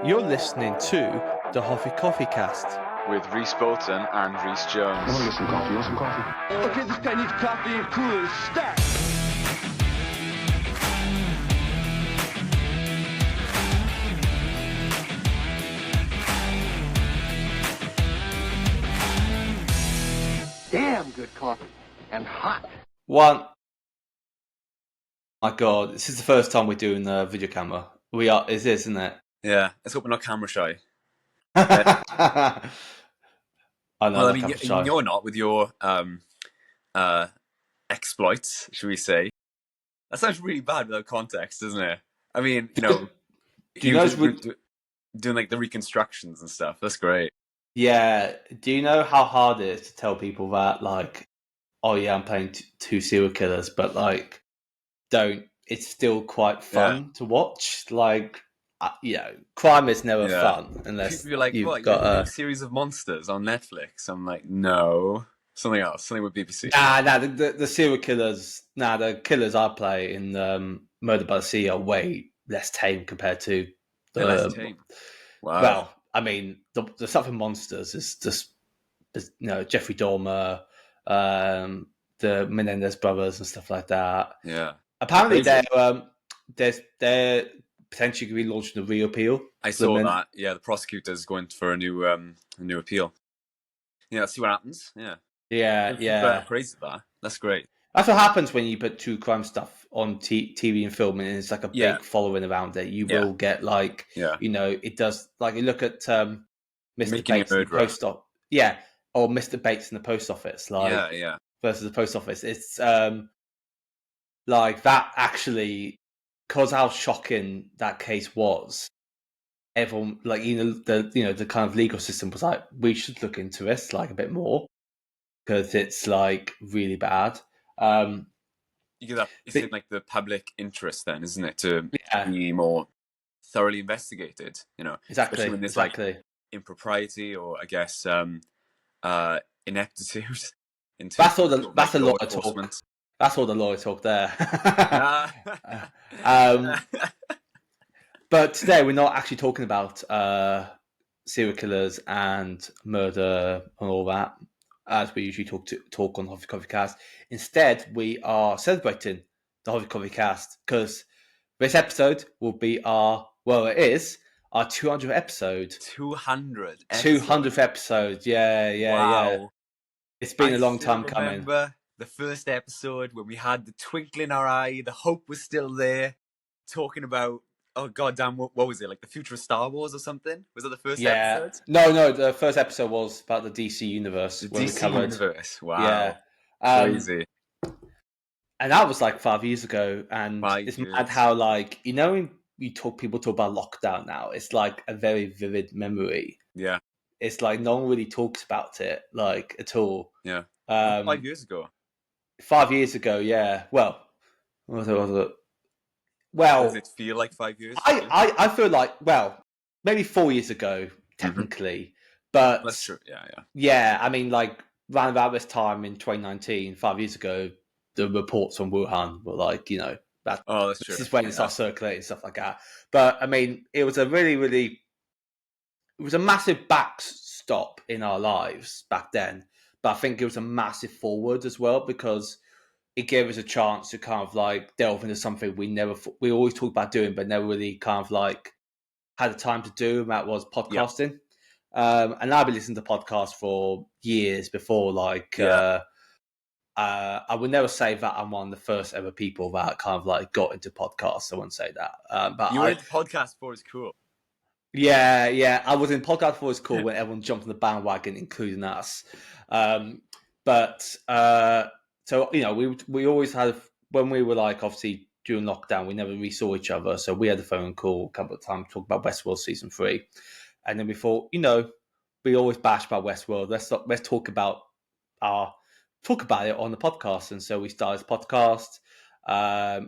You're listening to the Hoffi Coffi cast. With Rhys Bolton and Rhys Jones. I want to get some coffee. You want some coffee? Okay, this guy needs coffee and coolers. Start! Damn good coffee. And hot. One. My God, this is the first time we're doing the video camera. We are, isn't it? Yeah, let's hope we're not camera shy. I know. Well, I mean, you're not with your exploits, should we say? That sounds really bad without context, doesn't it? I mean, you know, do you know doing like the reconstructions and stuff. That's great. Yeah. Do you know how hard it is to tell people that, like, oh yeah, I'm playing two serial killers, but like, don't. It's still quite fun to watch. Like, you know, crime is never fun unless people are like, you've what, got a series of monsters on Netflix. I'm like, no, something else, something with BBC. Nah, the serial killers. Nah, the killers I play in Murder by the Sea are way less tame compared to the. Less tame. Wow. Well, I mean, the stuff in Monsters is just, you know, Jeffrey Dahmer, the Menendez brothers and stuff like that. Yeah. Apparently, they're potentially going to be launching a reappeal. I saw that. Yeah, the prosecutor's going for a new appeal. Yeah, let's see what happens. Yeah. Yeah. Praise that. That's great. That's what happens when you put true crime stuff on TV and film, and it's like a big following around it. You will get like, you know, it does. Like you look at Mr. Bates in the post office, or Mr. Bates in the post office, like versus the post office. It's like that actually, because how shocking that case was. Everyone, like, the kind of legal system was like, we should look into this like a bit more because it's like really bad. You get that. It's in like the public interest, then, isn't it, to be more thoroughly investigated? You know, especially when there's like impropriety or I guess ineptitude. That's all the lawyer talk. That's all the lawyer talk there. But today we're not actually talking about serial killers and murder and all that, as we usually talk on Hoffi Coffi Cast. Instead, we are celebrating the Hoffi Coffi Cast because this episode will be our 200th episode. 200th episode. Yeah. It's been a long time coming. I remember the first episode when we had the twinkle in our eye, the hope was still there, talking about, oh goddamn, what was it, like the future of Star Wars or something? Was that the first episode? No, the first episode was about the DC universe. The DC universe, wow. Yeah. Crazy. And that was like 5 years ago, and it's mad how, like, you know, when people talk about lockdown now, it's like a very vivid memory. Yeah. It's like no one really talks about it, like, at all. Yeah. 5 years ago. 5 years ago, yeah. Well, what was it? Well, does it feel like 5 years? I feel like, well, maybe 4 years ago, technically. But that's true. Yeah, I mean, like, around about this time in 2019, 5 years ago, the reports from Wuhan were like, you know, that's true. This is when it starts circulating, stuff like that. But I mean, it was a it was a massive backstop in our lives back then. But I think it was a massive forward as well, because it gave us a chance to kind of like delve into something we always talked about doing, but never really kind of like had the time to do, and that was podcasting. And I've been listening to podcasts for years before, like, I would never say that I'm one of the first ever people that kind of like got into podcasts. I wouldn't say that. But you were into podcasts before it's cool. Yeah. I was in podcast before it's cool when everyone jumped on the bandwagon, including us. So, you know, we always had, when we were like, obviously during lockdown, we never really saw each other. So we had a phone call a couple of times to talk about Westworld season 3. And then we thought, you know, we always bash about Westworld. Let's talk about it on the podcast. And so we started this podcast.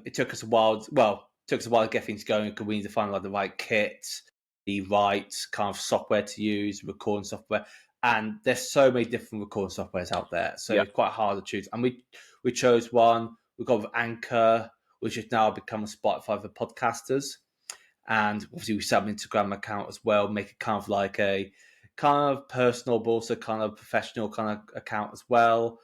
It took us a while to get things going, because we need to find like the right kit, the right kind of software to use, recording software. And there's so many different recording softwares out there. So it's quite hard to choose. And we chose one. We got with Anchor, which has now become a Spotify for podcasters. and obviously we set up an Instagram account as well, make it kind of like a kind of personal, but also kind of professional kind of account as well.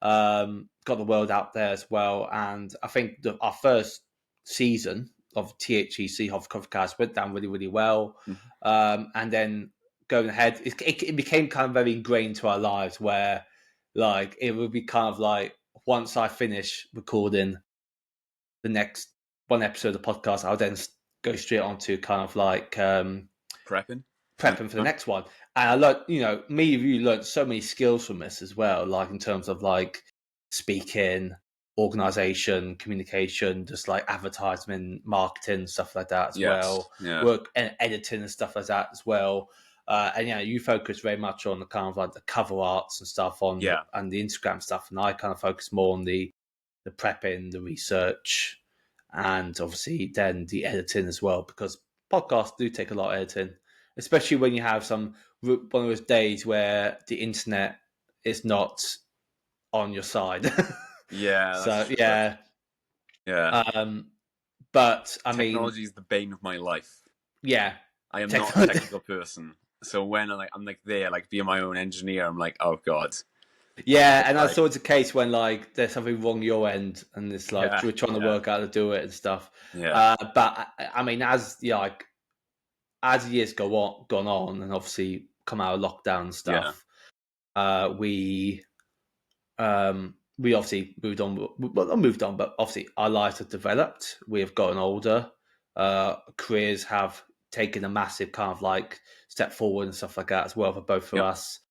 Got the word out there as well, and I think our first season of THEC Hoffi Coffi Cast went down really, really well. And then going ahead, it became kind of very ingrained to our lives, where like it would be kind of like once I finish recording the next one episode of the podcast, I'll then go straight on to kind of like prepping for the next one. And I learned, me and you learned so many skills from this as well, like in terms of like speaking, organization, communication, just like advertisement, marketing, stuff like that as well. Work and editing and stuff like that as well. And you focus very much on the kind of like the cover arts and stuff and the Instagram stuff, and I kind of focus more on the prepping, the research, and obviously then the editing as well, because podcasts do take a lot of editing, especially when you have one of those days where the internet is not on your side. Yeah. But I mean, technology is the bane of my life. Yeah, I am not a technical person, so when I'm like there, like being my own engineer, I'm like, oh god. Yeah, and that's always the case when like there's something wrong your end, and it's like we're trying to work out how to do it and stuff. But I mean, as years gone on, and obviously come out of lockdown and stuff, we obviously moved on. Well, not moved on, but obviously our lives have developed. We have gotten older. Careers have taken a massive kind of like step forward and stuff like that as well for both of us.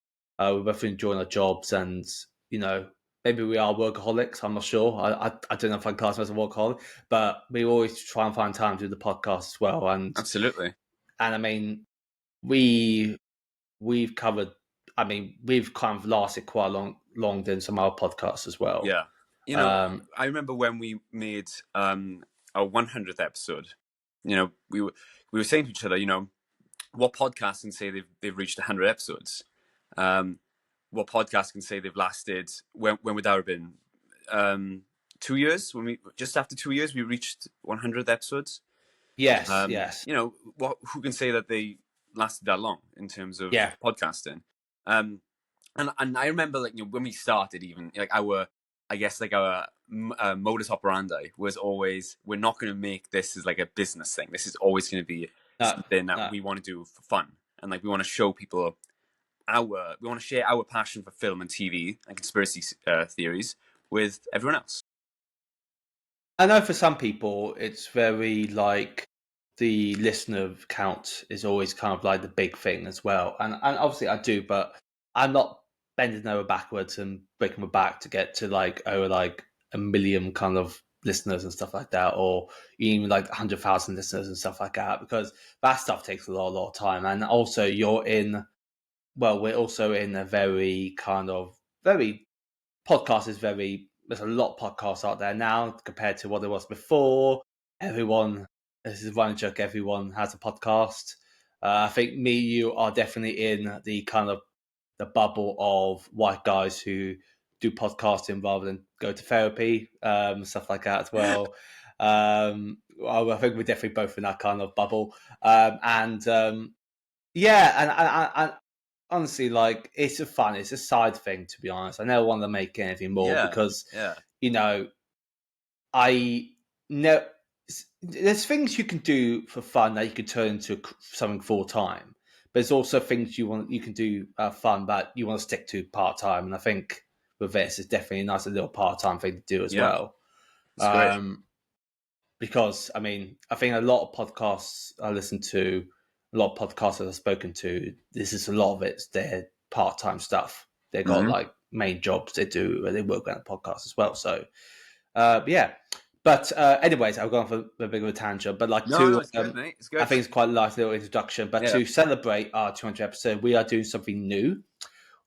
We're both enjoying our jobs, and maybe we are workaholics. I'm not sure. I don't know if I class myself as a workaholic, but we always try and find time to do the podcast as well. And absolutely. And I mean, we've covered. I mean, we've kind of lasted quite long than some other podcasts as well. Yeah, I remember when we made our 100th episode. We were saying to each other, what podcast can say they've reached 100 episodes? What podcast can say they've lasted? When would that have been? 2 years? Just after 2 years, we reached 100 episodes. Yes, yes. Who can say that they lasted that long in terms of podcasting? And I remember when we started, even like our modus operandi was always, we're not going to make this as like a business thing. This is always going to be something that we want to do for fun, and like we want to show people we want to share our passion for film and TV and conspiracy theories with everyone else. I know for some people it's very like the listener count is always kind of like the big thing as well, and obviously I do, but I'm not bending over backwards and breaking my back to get to like over like 1 million kind of listeners and stuff like that, or even like 100,000 listeners and stuff like that, because that stuff takes a lot of time. And also we're also in a very kind of there's a lot of podcasts out there now compared to what there was before. This is one joke, everyone has a podcast. I think you are definitely in the kind of the bubble of white guys who do podcasting rather than go to therapy, stuff like that as well. I think we're definitely both in that kind of bubble. And honestly, like it's a side thing, to be honest. I never want to make anything more because I know there's things you can do for fun that you can turn into something full time. But there's also things you can do fun that you want to stick to part time, and I think with this, it's definitely a nice little part time thing to do as well. It's great. Because I mean, I think a lot of podcasts I listen to, a lot of podcasters I've spoken to, this is a lot of it's their part time stuff. They got like main jobs they do, and they work on a podcast as well. So, yeah. But anyways, I've gone for a bit of a tangent. But it's good, mate. It's good. I think it's quite a nice little introduction. But to celebrate our 200th episode, we are doing something new.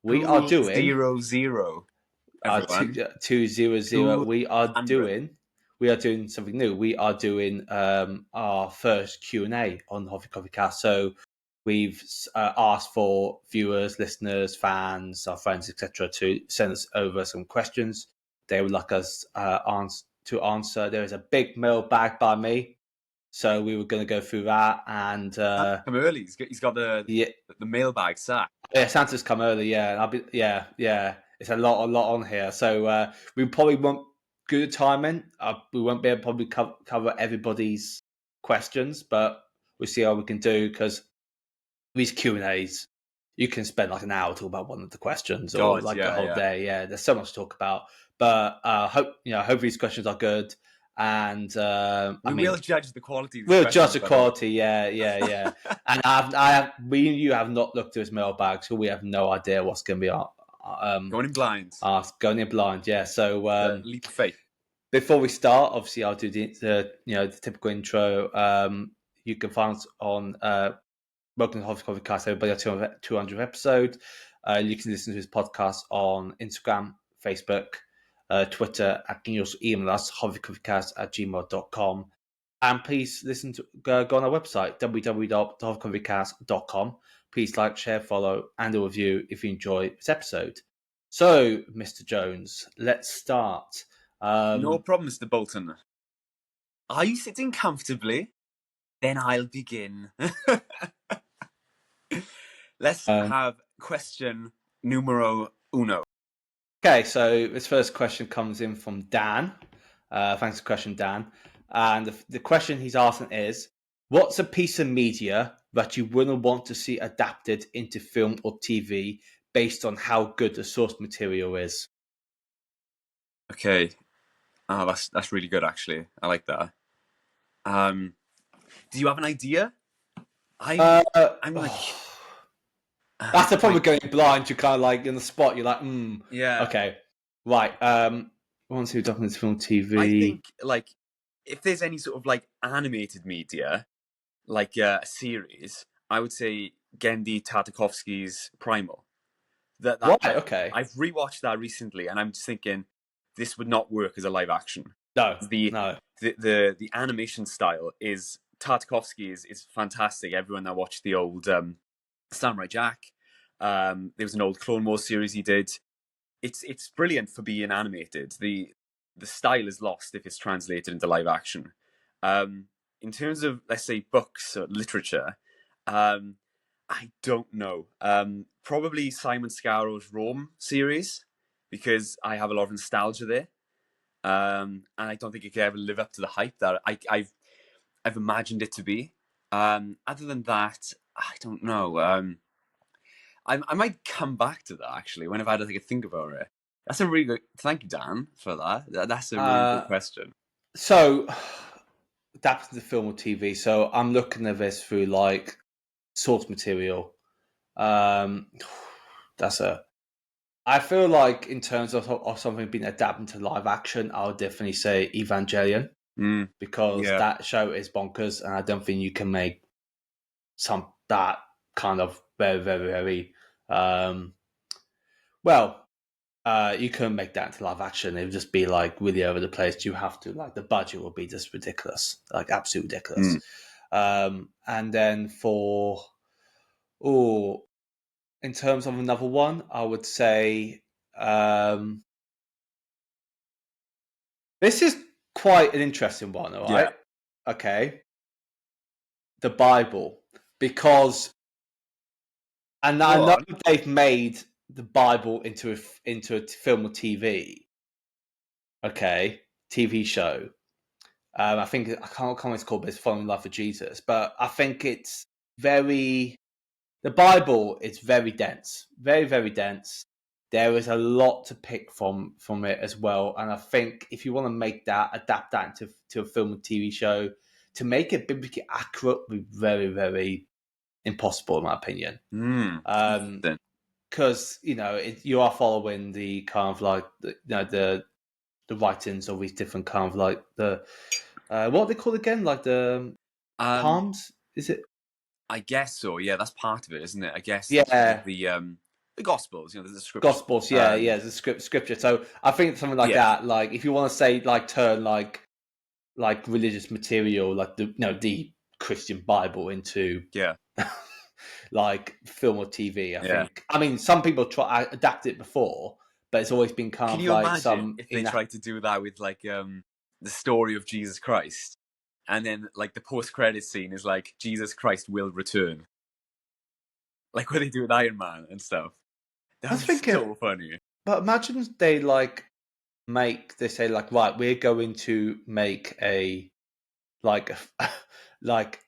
We are doing 200. 200. We are doing something new. We are doing our first Q&A on the Hoffi Coffi Cast. So we've asked for viewers, listeners, fans, our friends, etc., to send us over some questions they would like us to answer. There is a big mailbag by me. So we were going to go through that, and come early. He's got the mailbag sack. Yeah, Santa's come early. Yeah, and I'll be yeah. It's a lot on here. So we probably won't good timing. We won't be able to probably cover everybody's questions, but we'll see how we can do because these Q&As, you can spend like an hour talking about one of the questions or like a whole day. Yeah, there's so much to talk about. But hope these questions are good. And we'll judge the quality. We'll judge the quality. Yeah. And we and you have not looked at his mailbag, so we have no idea what's going to be going in blind. Going in blind. Yeah. So leap of faith. Before we start, obviously, I'll do the typical intro. You can find us on welcome to Hoffi Coffi Cast. Everybody, our 200th episode. You can listen to his podcast on Instagram, Facebook, Twitter. You can also email us hofficoffeecast@gmail.com. And please listen to go on our website www.hofficoffeecast.com. Please like, share, follow, and a review if you enjoy this episode. So, Mr. Jones, let's start. No problem, Mr. Bolton. Are you sitting comfortably? Then I'll begin. Let's have question numero uno. Okay, so this first question comes in from Dan. Thanks for the question, Dan. And the question he's asking is, what's a piece of media that you wouldn't want to see adapted into film or TV based on how good the source material is? Okay. Oh, that's really good, actually. I like that. Do you have an idea? I'm like... That's the problem with going blind. You're kind of like in the spot. You're like, yeah. Okay. Right. I want to see documents, film, TV. I think, like, if there's any sort of, like, animated media, like a series, I would say Genndy Tartakovsky's Primal. Right, okay. I've rewatched that recently, and I'm just thinking this would not work as a live action. No. The animation style is Tartakovsky is fantastic. Everyone that watched the old Samurai Jack, there was an old Clone Wars series he did. It's brilliant for being animated. The style is lost if it's translated into live action. In terms of, let's say, books or literature, I don't know. Probably Simon Scarrow's Rome series, because I have a lot of nostalgia there. And I don't think it could ever live up to the hype that I've imagined it to be. Other than that, I don't know. I might come back to that, actually, whenever I don't think about it. That's a really good... Thank you, Dan, for that. That's a really good question. So, adapted to film or TV. So, I'm looking at this through, like, source material. I feel like in terms of something being adapted to live action, I would definitely say Evangelion. Because that show is bonkers, and I don't think you can make that kind of very, very, very you couldn't make that into live action. It would just be like really over the place. You have to, like, the budget would be just ridiculous, like absolutely ridiculous. And then in terms of another one, I would say this is quite an interesting one, all right? Yeah. Okay. The Bible. Because, and I know they've made the Bible into a film or TV. Okay. TV show. I think, I can't remember what it's called, but it's Falling in Love with Jesus. But I think it's the Bible is very dense. Very, very dense. There is a lot to pick from it as well. And I think if you want to adapt that into a film or TV show, to make it biblically accurate would be very, very impossible, in my opinion. Because, you are following the kind of like, the writings of these different kind of like what are they called again? Like the palms? Is it? I guess so. Yeah, that's part of it, isn't it? I guess. Yeah. The Gospels, the scripture. Gospels, the scripture. So I think something like that. Like if you want to say, like, turn like religious material, like the Christian Bible into like film or TV. I think. I mean, some people try adapt it before, but it's always been kind of like imagine if they tried to do that with like the story of Jesus Christ? and then like the post-credit scene is like Jesus Christ will return, like what they do with Iron Man and stuff. That was so funny. But imagine they they say like, right, we're going to make a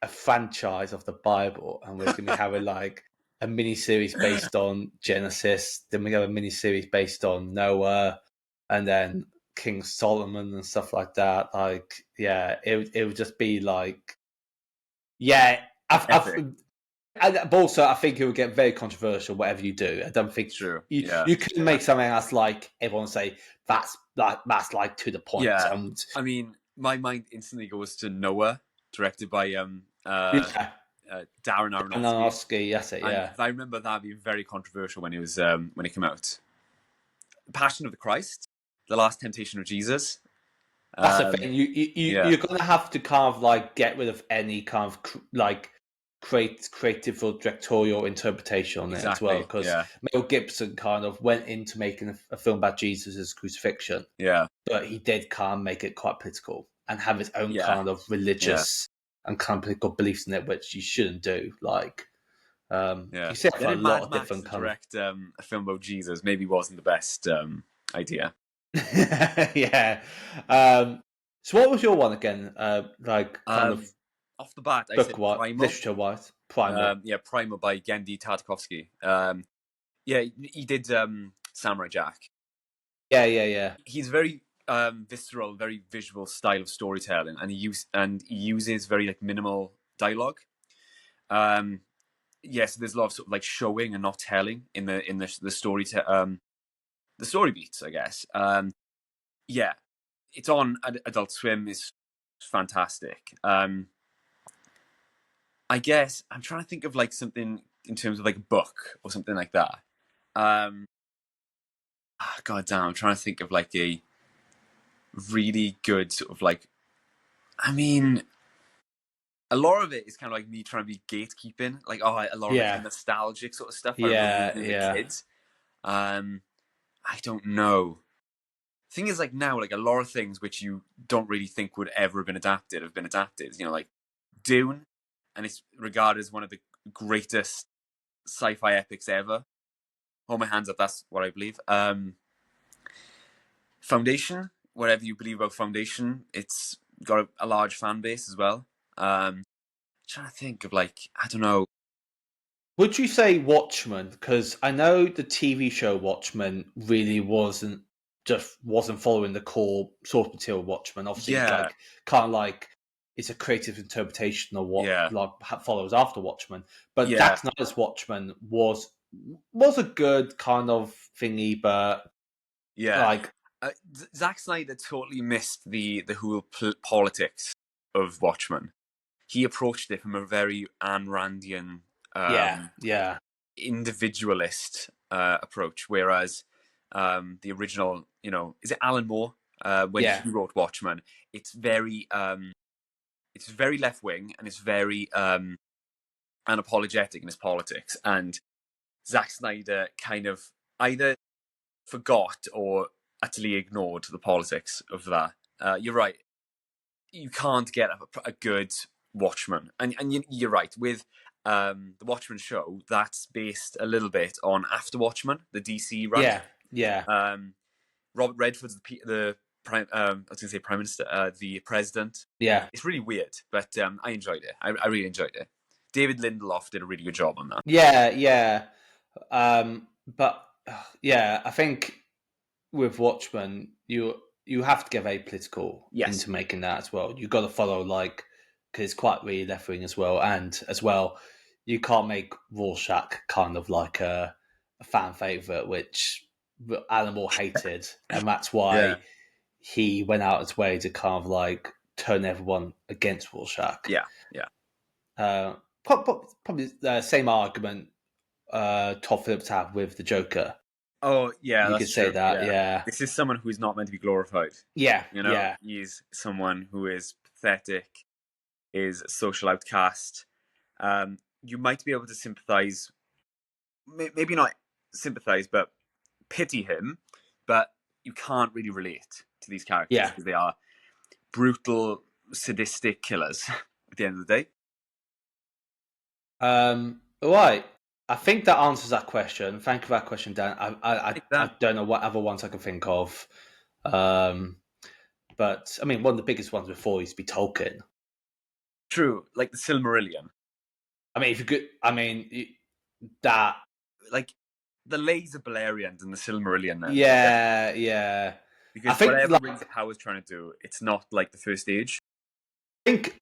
franchise of the Bible, and we're going to be having like a mini series based on Genesis, then we have a mini series based on Noah, and then King Solomon and stuff like that. Like, yeah, it would just be like, yeah. But also, I think it would get very controversial. Whatever you do, I don't think you can make something that's like everyone say that's like to the point. Yeah, I mean, my mind instantly goes to Noah, directed by Darren Aronofsky. That's it. Yeah, and I remember that being very controversial when it was when it came out. Passion of the Christ, The Last Temptation of Jesus. That's the thing. You're going to have to kind of like get rid of any kind of like creative or directorial interpretation on it as well, because Mel Gibson kind of went into making a film about Jesus' crucifixion, but he did kind of make it quite political and have his own kind of religious and kind of political beliefs in it, which you shouldn't do. Like, you see a lot of different kind of direct a film about Jesus maybe wasn't the best idea. Yeah. So what was your one again? Like kind of off the bat, I said Primal. Literature-wise, Primal. Primal by Genndy Tartakovsky. He did Samurai Jack. Yeah. He's very visceral, very visual style of storytelling, and he uses very like minimal dialogue. So there's a lot of sort of like showing and not telling in the story the story beats, I guess. It's on Adult Swim. It's fantastic. I guess I'm trying to think of like something in terms of like a book or something like that. God damn, I'm trying to think of like a really good sort of like, I mean, a lot of it is kind of like me trying to be gatekeeping, like a lot of like nostalgic sort of stuff. I remember as a kid. I don't know. Thing is, like now, like a lot of things which you don't really think would ever have been adapted have been adapted. You know, like Dune, and it's regarded as one of the greatest sci-fi epics ever. Hold my hands up, that's what I believe. Foundation, whatever you believe about Foundation, it's got a large fan base as well. Trying to think of like, I don't know. Would you say Watchmen? Because I know the TV show Watchmen really wasn't following the core source material Watchmen. Obviously, it's like kind of like it's a creative interpretation of what like follows after Watchmen. But Zack Snyder's Watchmen was a good kind of thingy, but like Zack Snyder totally missed the whole politics of Watchmen. He approached it from a very Ayn Randian, individualist approach, whereas the original, you know, is it Alan Moore when he wrote Watchmen? It's very left wing and it's very unapologetic in his politics. And Zack Snyder kind of either forgot or utterly ignored the politics of that. You're right. You can't get a good Watchmen, and you're right with the Watchmen show. That's based a little bit on After Watchmen, the DC run. Robert Redford's the prime. I was going to say prime minister, the president. Yeah, it's really weird, but I enjoyed it. I really enjoyed it. David Lindelof did a really good job on that. Yeah. But I think with Watchmen, you have to get very political into making that as well. You've got to follow like, because it's quite really left wing as well, and as well, you can't make Rorschach kind of like a fan favorite, which Alan Moore hated, and that's why he went out his way to kind of like turn everyone against Rorschach. Probably the same argument Todd Phillips had with the Joker. Oh yeah, you could say that. Yeah, this is someone who is not meant to be glorified. Yeah, you know, he's someone who is pathetic, is a social outcast. You might be able to sympathize, maybe not sympathize, but pity him. But you can't really relate to these characters because they are brutal, sadistic killers at the end of the day. Right. I think that answers that question. Thank you for that question, Dan. I don't know what other ones I can think of. But I mean, one of the biggest ones before used to be Tolkien. True, like the Silmarillion. I mean, if you could, I mean, that like the Laser Balerians and the Silmarillion. Then, yeah. Because I think whatever Rings of Power is trying to do, it's not like the first age. I think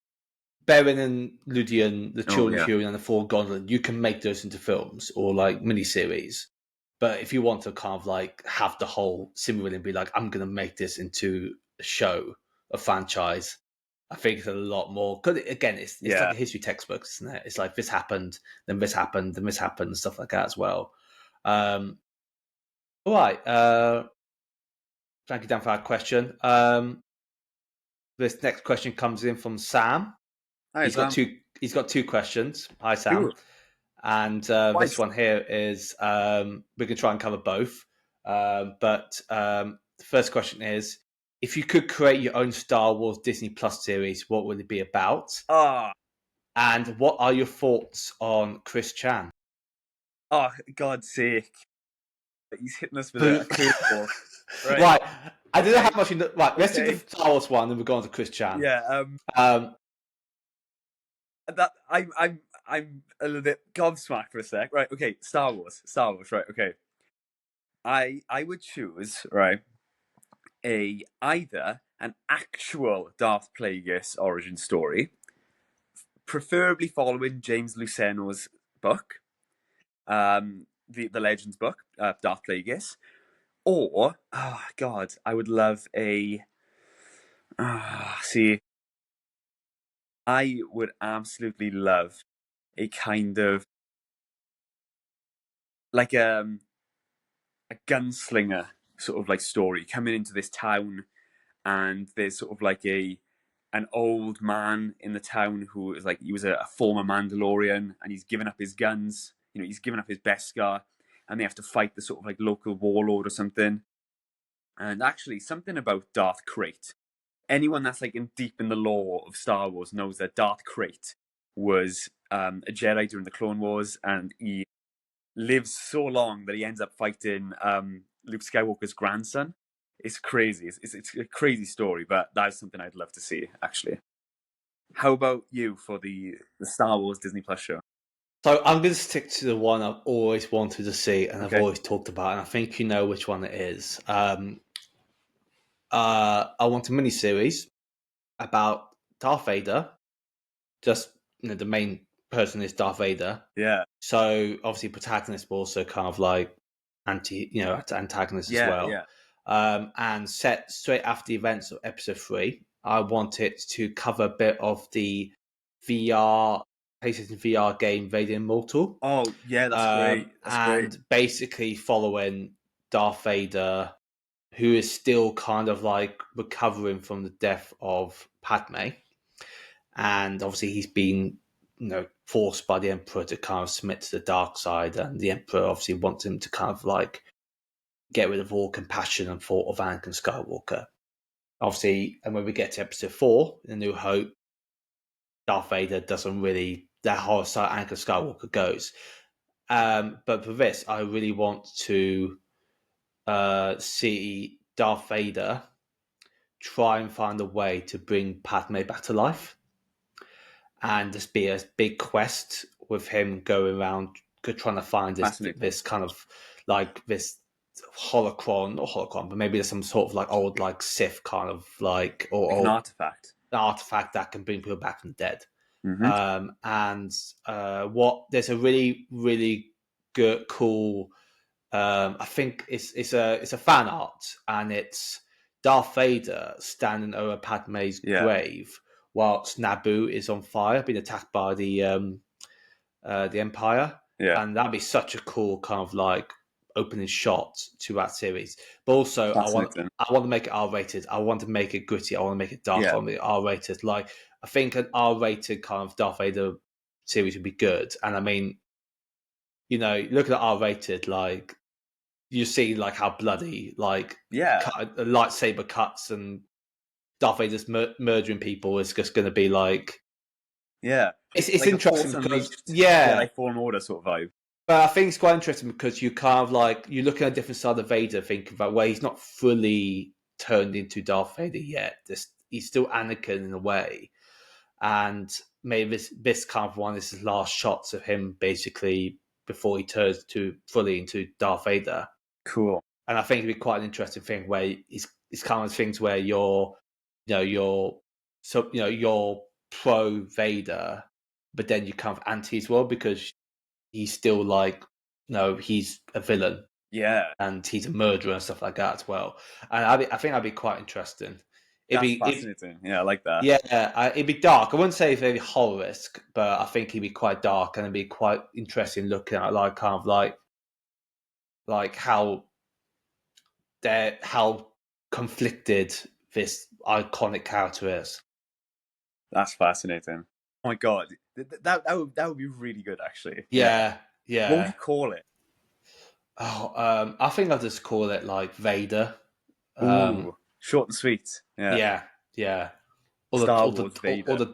Beren and Luthien, the Children of Húrin and the Four Gondolin, you can make those into films or like miniseries. But if you want to kind of like have the whole Silmarillion be like, I'm going to make this into a show, a franchise, I think it's a lot more. Because again, it's like a history textbook, isn't it? It's like this happened, then this happened, then this happened, and stuff like that as well. All right. Thank you, Dan, for that question. This next question comes in from Sam. Hi, He's got two questions. Hi, Sam. Ooh. And this one here is we can try and cover both. But the first question is, if you could create your own Star Wars Disney Plus series, what would it be about? And what are your thoughts on Chris Chan? Oh, God's sake. He's hitting us with a curveball. Right. I don't know how much you know. Right, let's do the Star Wars one, and we'll go on to Chris Chan. Yeah. That I'm a little bit gobsmacked for a sec. Right. Okay. Star Wars. Right. Okay. I would choose either an actual Darth Plagueis origin story, preferably following James Luceno's book, the Legends book, Darth Plagueis, or God, I would love I would absolutely love a kind of like a gunslinger sort of like story coming into this town, and there's sort of like an old man in the town who is like, he was a former Mandalorian, and he's given up his guns, he's given up his Beskar, and they have to fight the sort of like local warlord or something. And actually, something about Darth Krayt. Anyone that's like deep in the lore of Star Wars knows that Darth Krayt was a Jedi during the Clone Wars, and he lives so long that he ends up fighting Luke Skywalker's grandson. It's crazy. It's a crazy story, but that's something I'd love to see, actually. How about you for the Star Wars Disney Plus show? So I'm going to stick to the one I've always wanted to see and I've always talked about, and I think you know which one it is. I want a miniseries about Darth Vader. Just the main person is Darth Vader. Yeah. So obviously, protagonist, but also kind of like antagonist as well. Yeah. And set straight after the events of Episode 3. I want it to cover a bit of the PlayStation VR game Vader Immortal. Oh yeah, that's great. Basically following Darth Vader, who is still kind of like recovering from the death of Padme. And obviously he's been, forced by the Emperor to kind of submit to the dark side. And the Emperor obviously wants him to kind of like get rid of all compassion and thought of Anakin Skywalker. Obviously, and when we get to Episode 4, A New Hope, Darth Vader doesn't really, that whole side Anakin Skywalker goes. But for this, I really want to see Darth Vader try and find a way to bring Padme back to life, and just be a big quest with him going around trying to find this kind of like this not holocron, but maybe there's some sort of like old like Sith kind of like or an artifact that can bring people back from the dead. Mm-hmm. There's a really, really good, cool. I think it's a fan art, and it's Darth Vader standing over Padme's grave whilst Naboo is on fire, being attacked by the Empire. Yeah, and that'd be such a cool kind of like opening shot to that series. But also, I want to make it R-rated. I want to make it gritty. I want to make it dark. I want to make it R-rated. Like, I think an R-rated kind of Darth Vader series would be good. And I mean, looking at R-rated, like, you see like how bloody, like, lightsaber cuts and Darth Vader's murdering people is just going to be like, it's like interesting because Jedi Fallen Order sort of vibe. But I think it's quite interesting because you kind of like you look at a different side of Vader, thinking about where he's not fully turned into Darth Vader yet. He's still Anakin in a way, and maybe this kind of one is his last shots of him basically before he turns to fully into Darth Vader. Cool. And I think it'd be quite an interesting thing where it's kind of things where you're pro Vader, but then you kind of anti as well because he's still like, no, he's a villain. Yeah. And he's a murderer and stuff like that as well. And I think that'd be quite interesting. That's fascinating. Yeah, I like that. Yeah, it'd be dark. I wouldn't say very horror-esque, but I think it'd be quite dark and it'd be quite interesting looking at like kind of like how conflicted this iconic character is. That's fascinating. Oh my god, that would be really good, actually. Yeah. What would you call it? Oh, I think I'll just call it like Vader. Ooh, short and sweet. Yeah. Or Star Wars Vader, or the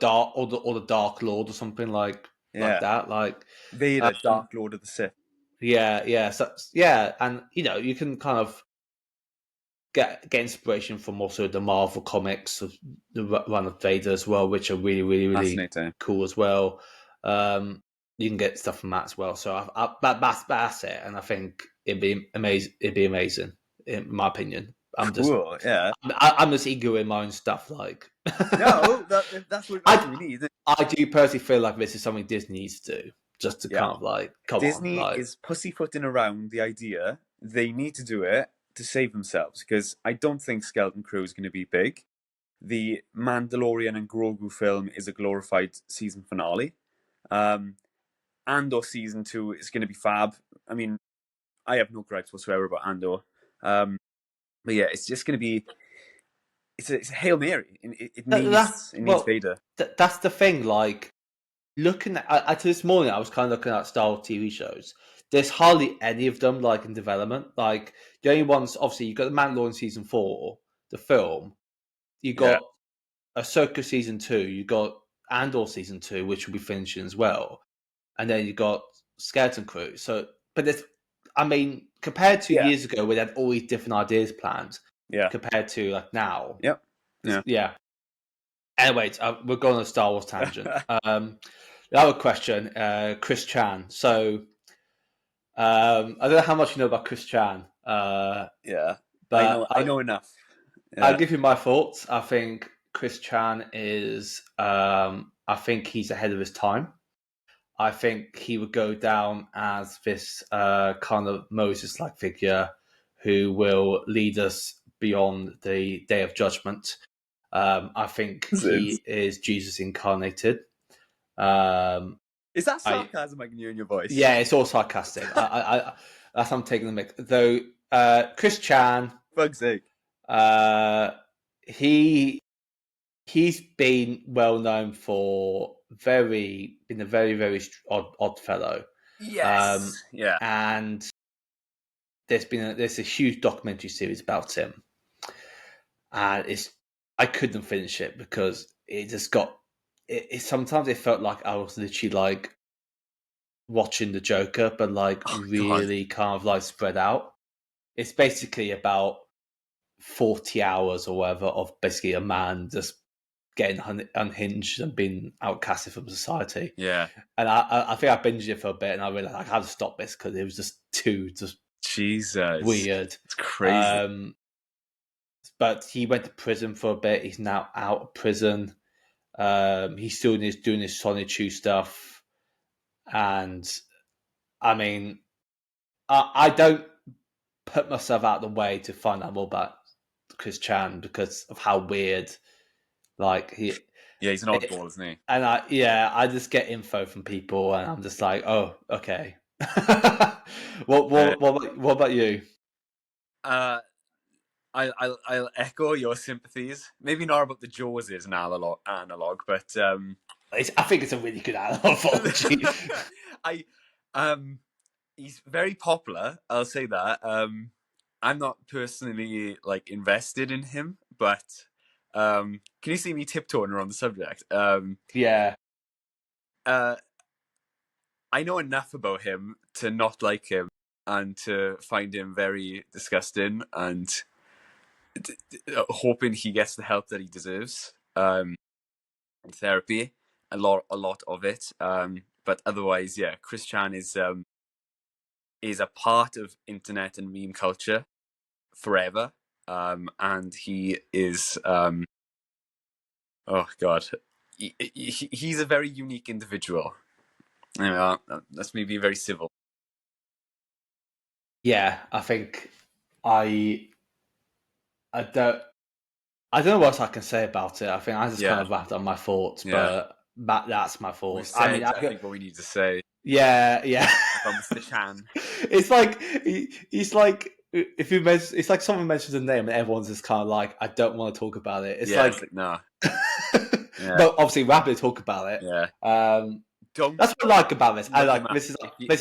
Dark Lord, or something like that. Like Vader, Dark Lord of the Sith. Yeah. So, and you can kind of get inspiration from also the Marvel comics of the run of Vader as well, which are really, really, really cool as well. You can get stuff from that as well. So that's it, and I think it'd be amazing. It'd be amazing, in my opinion. I'm just ego in my own stuff. Like, no, that's what we need. I do personally feel like this is something Disney needs to do, just to kind of like Disney is pussyfooting around the idea. They need to do it to save themselves because I don't think Skeleton Crew is going to be big. The Mandalorian and Grogu film is a glorified season finale. Andor season 2 is going to be fab. I mean, I have no gripes whatsoever about Andor. But yeah, it's just going to be. It's a Hail Mary. It needs Vader. That's the thing. Like, looking at this morning, I was kind of looking at Star Wars TV shows. There's hardly any of them like in development. Like the only ones, obviously, you got the Mandalorian season 4, the film. You got Ahsoka season 2. You got Andor season 2, which will be finishing as well, and then you got Skeleton Crew. So, but there's, I mean, compared to years ago, where they had all these different ideas planned. Yeah. Compared to like now. Yep. Yeah. Anyway, we're going on a Star Wars tangent. The other question, Chris Chan. So, I don't know how much you know about Chris Chan. But I know enough. Yeah. I'll give you my thoughts. I think Chris Chan is. I think he's ahead of his time. I think he would go down as this kind of Moses-like figure who will lead us beyond the Day of Judgment. I think he is Jesus incarnated. Is that sarcasm I can hear in your voice? Yeah, it's all sarcastic. I that's how I'm taking the mix. Though Chris Chan, fuck's sake, he's been well known for being a very, very odd fellow. Yes. And there's a huge documentary series about him, and I couldn't finish it because it just got. Sometimes it felt like I was literally like watching the Joker, but like really kind of like spread out. It's basically about 40 hours or whatever of basically a man just getting unhinged and being outcasted from society. Yeah. And I think I binged it for a bit and I realized I had to stop this because it was just too Jesus weird. It's crazy. But he went to prison for a bit. He's now out of prison. He's still doing his Sonic Chew stuff. And I mean, I don't put myself out of the way to find out more about Chris Chan because of how weird, like he's an oddball, isn't he? And I just get info from people, and I'm just like, oh, okay. What about you? I'll echo your sympathies. Maybe not about the Jaws is an analog, but I think it's a really good analogy. He's very popular. I'll say that. I'm not personally like invested in him, but Can you see me tiptoeing around the subject? Yeah. I know enough about him to not like him and to find him very disgusting, and hoping he gets the help that he deserves. Therapy, a lot of it. But otherwise, yeah, Chris Chan is a part of internet and meme culture forever. And he is oh god, he's a very unique individual. That's me being very civil. Yeah, I think I don't know what I can say about it. I think I just kind of wrapped up my thoughts, but that's my thoughts. I mean, I think what we need to say. Yeah. From Mr. Chan. It's like he's like if you mention, it's like someone mentions a name and everyone's just kind of like, I don't want to talk about it. It's like no. But obviously, we're happy to talk about it. Yeah. That's what I like about this. I like this is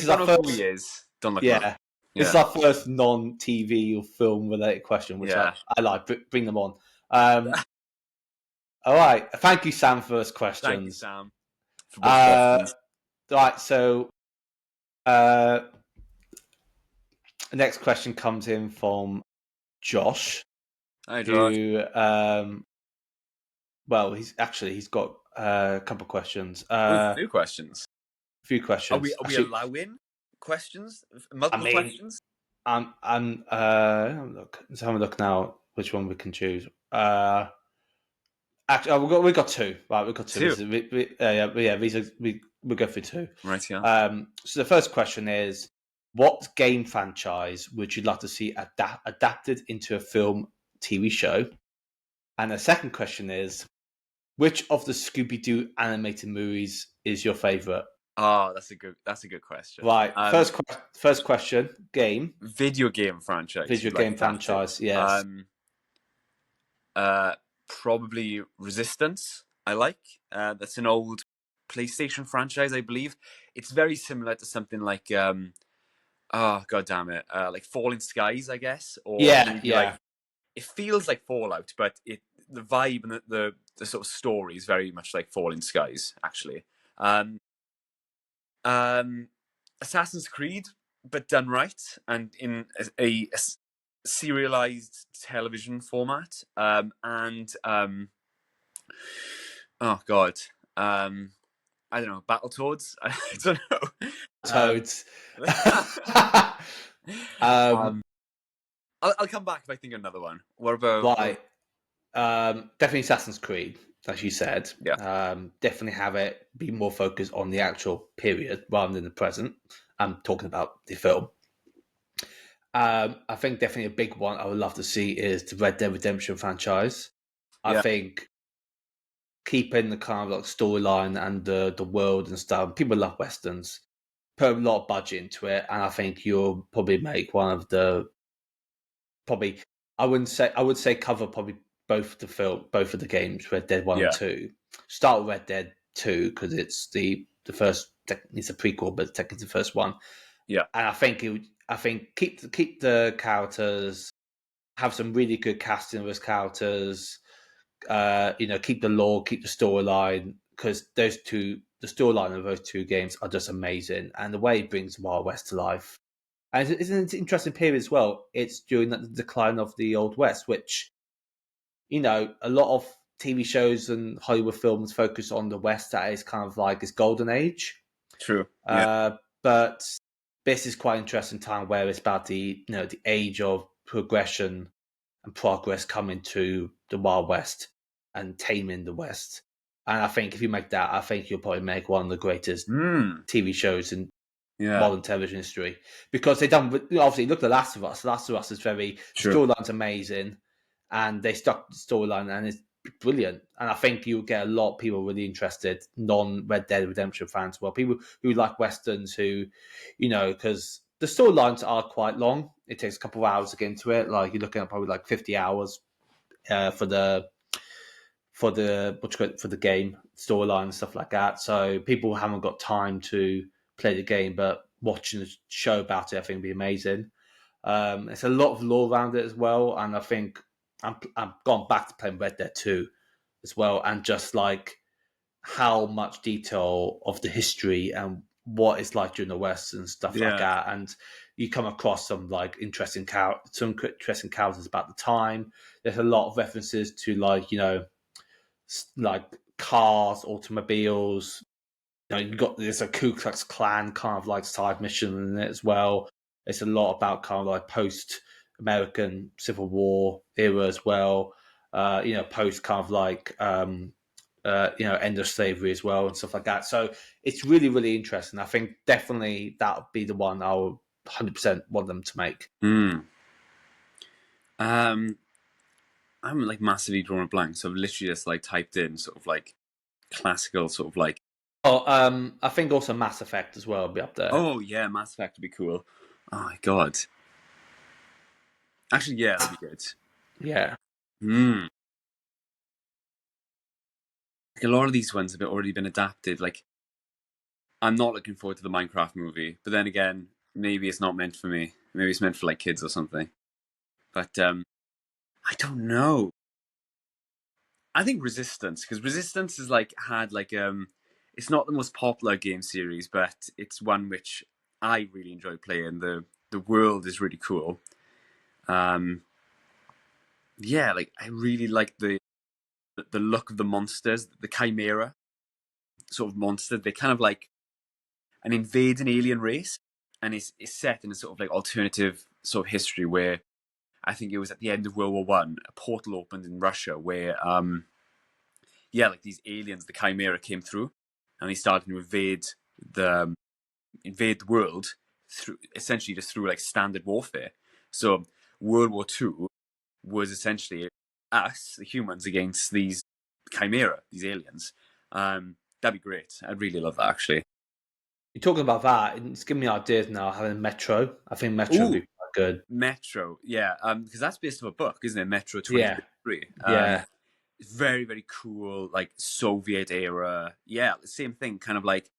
our first. Who he is, don't look him up. This is our first non-TV or film related question, which I like. Bring them on. All right. Thank you, Sam, for those questions. Thank you, Sam, for both questions. Right. So, the next question comes in from Josh. Hi, Josh. Who, well, he's got a couple of questions. A few questions. Are we allowing questions? Multiple questions? Let's have a look now. Which one we can choose? Actually, we got two. Right, we got two. We go through two. Right, yeah. So the first question is, what game franchise would you like to see adapted into a film, TV show? And the second question is, which of the Scooby-Doo animated movies is your favorite? Oh, that's a good question. Right. First question, game. Video game franchise. Yes. Probably Resistance. I like. That's an old PlayStation franchise, I believe. It's very similar to something like oh god damn it, like Falling Skies, I guess. Or like, it feels like Fallout, but the vibe and the sort of story is very much like Falling Skies, actually. Assassin's Creed, but done right and in a serialized television format. Oh god, I don't know, Battletoads. I don't know. Toads. I'll come back if I think of another one. What about? Right. Definitely Assassin's Creed, as you said. Yeah. Definitely have it be more focused on the actual period rather than the present. I'm talking about the film. I think definitely a big one I would love to see is the Red Dead Redemption franchise. I think keeping the kind of like storyline and the world and stuff. People love westerns. Put a lot of budget into it, and I think you'll probably make one of the I would say cover probably both of the games, Red Dead 1 and 2. Start with Red Dead 2 because it's the first. It's a prequel, but technically the first one. Yeah, and I think keep the characters, have some really good casting of those characters. Keep the lore, keep the storyline, because the storyline of those two games are just amazing, and the way it brings Wild West to life. And it's an interesting period as well. It's during the decline of the Old West, which, a lot of TV shows and Hollywood films focus on the West. That is kind of like its golden age. True. But this is quite an interesting time where it's about the age of progression and progress coming to the Wild West and taming the West. And I think if you make that, I think you'll probably make one of the greatest TV shows in modern television history, because they done obviously look at The Last of Us. The Last of Us is very storyline's amazing, and they stuck the storyline and it's brilliant. And I think you'll get a lot of people really interested, non-Red Dead Redemption fans, well, people who like westerns, who because the storylines are quite long. It takes a couple of hours to get into it. Like you're looking at probably like 50 hours for the game storyline and stuff like that. So people haven't got time to play the game, but watching a show about it, I think, would be amazing. It's a lot of lore around it as well, and I think I'm gone back to playing Red Dead 2 as well, and just like how much detail of the history and what it's like during the West and stuff like that. And you come across some like interesting characters about the time. There's a lot of references to like, you know, like cars, automobiles. You know, there's a Ku Klux Klan kind of like side mission in it as well. It's a lot about kind of like post American Civil War era as well. You know, post kind of like you know, end of slavery as well and stuff like that. So it's really, really interesting. I think definitely that would be the one I would 100% want them to make. I'm like massively drawn a blank, so I've literally just like typed in sort of like classical sort of like. Oh, I think also Mass Effect as well will be up there. Oh yeah, Mass Effect would be cool. Oh my god. Actually, yeah, that'd be good. Yeah. Like a lot of these ones have already been adapted. Like, I'm not looking forward to the Minecraft movie, but then again, maybe it's not meant for me. Maybe it's meant for like kids or something. But I don't know. I think Resistance, because Resistance is like had like it's not the most popular game series, but it's one which I really enjoy playing. The world is really cool. Yeah, like I really like the look of the monsters, the Chimera sort of monster. They're kind of like an invading alien race, and it's set in a sort of like alternative sort of history where I think it was at the end of World War One, a portal opened in Russia where yeah, like these aliens, the Chimera, came through, and they started to invade the world through essentially just through like standard warfare. So World War Two was essentially us, the humans, against these Chimera, these aliens. That'd be great. I'd really love that, actually. You're talking about that, it's giving me ideas now having Metro. I think Metro would be quite good. Metro, yeah, because that's based on a book, isn't it? Metro 2033. Yeah. It's very, very cool, like Soviet era. Yeah, the same thing, kind of like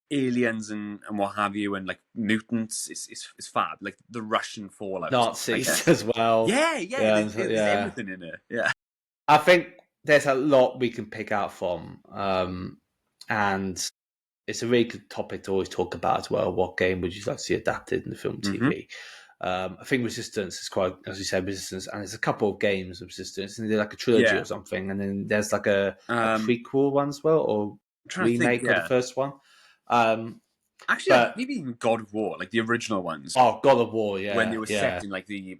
aliens and what have you, and like mutants. It's fab. Like the Russian Fallout. Nazis as well. Yeah. There's everything in it. Yeah. I think there's a lot we can pick out from. And it's a really good topic to always talk about as well. What game would you like to see adapted in the film TV? I think Resistance is quite, as you said, Resistance, and there's a couple of games of Resistance, and they're like a trilogy or something, and then there's like a prequel one as well, or remake of the first one. Actually, maybe even God of War, like the original ones. Oh, God of War, yeah. When they were set in like the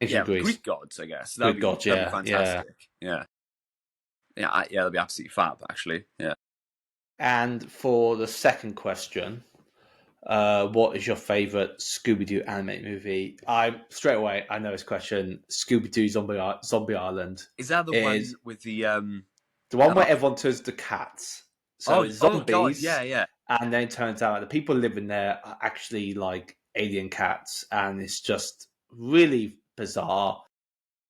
Greek gods, I guess. That'd be fantastic. Yeah, that'd be absolutely fab, actually. Yeah. And for the second question, what is your favourite Scooby-Doo animated movie? I know this question. Scooby-Doo Zombie Island. Is that the one with the one where everyone turns to cats? So it's zombies. Oh God, yeah. And then it turns out the people living there are actually like alien cats, and it's just really bizarre.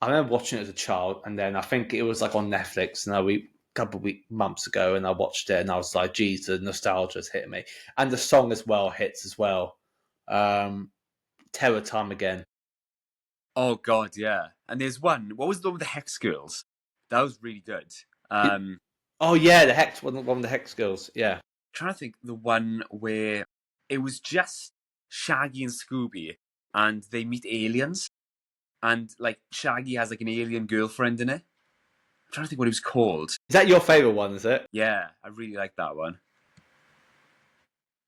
I remember watching it as a child, and then I think it was like on Netflix, and couple of months ago, and I watched it, and I was like, geez, the nostalgia's hit me. And the song as well hits as well. Terror Time Again. Oh God, yeah. And there's one, what was the one with the Hex Girls? That was really good. Oh yeah, the Hex one with the Hex Girls, yeah. I'm trying to think the one where it was just Shaggy and Scooby, and they meet aliens, and like Shaggy has like an alien girlfriend in it. I'm trying to think what it was called. Is that your favourite one, is it? Yeah, I really like that one.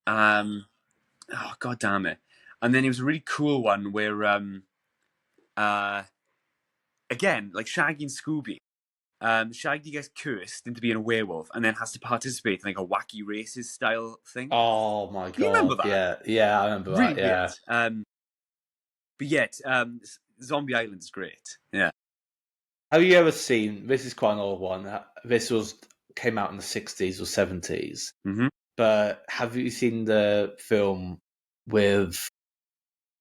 Oh, God damn it. And then it was a really cool one where, again, like Shaggy and Scooby. Shaggy gets cursed into being a werewolf and then has to participate in like a wacky races style thing. Oh my God. Can you remember that? Yeah, I remember really that, yeah. Weird. But yet, Zombie Island is great. Yeah. Have you ever seen? This is quite an old one. This came out in the 60s or 70s. Mm-hmm. But have you seen the film with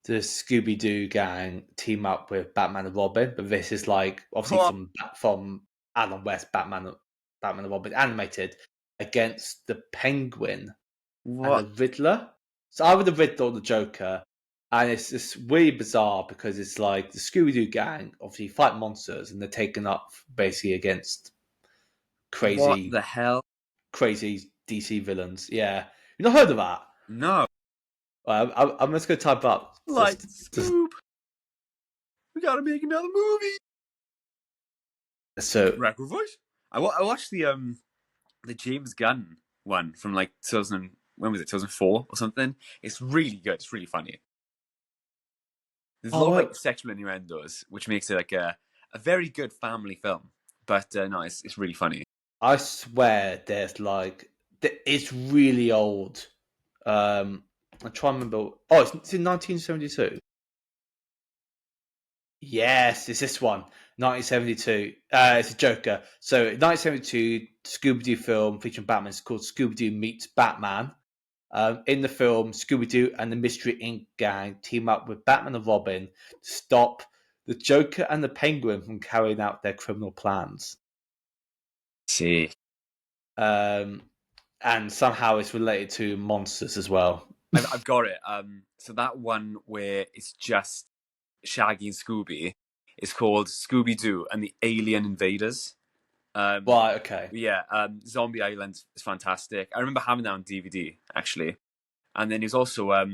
the Scooby-Doo gang team up with Batman and Robin? But this is like obviously from Adam West, Batman and Robin animated against the Penguin and the Riddler. So either the Riddler or the Joker. And it's really bizarre because it's like the Scooby-Doo gang obviously fight monsters and they're taken up basically against crazy... What the hell? Crazy DC villains. Yeah. You've not heard of that? No. I'm just going to type up. Like, Scoop! We gotta make another movie! So... Record voice? I watched the James Gunn one from like 2000... When was it? 2004 or something? It's really good. It's really funny. There's a lot of like sexual innuendos, which makes it like a very good family film. But no, it's really funny. I swear there's like... It's really old. I'm trying to remember... Oh, it's in 1972. Yes, it's this one. 1972. It's a Joker. So 1972 Scooby-Doo film featuring Batman. It's called Scooby-Doo Meets Batman. In the film, Scooby-Doo and the Mystery Inc. gang team up with Batman and Robin to stop the Joker and the Penguin from carrying out their criminal plans. See. And somehow it's related to monsters as well. I've got it. So that one where it's just Shaggy and Scooby is called Scooby-Doo and the Alien Invaders. Right, okay. Yeah, Zombie Island is fantastic. I remember having that on DVD, actually. And then he was also, I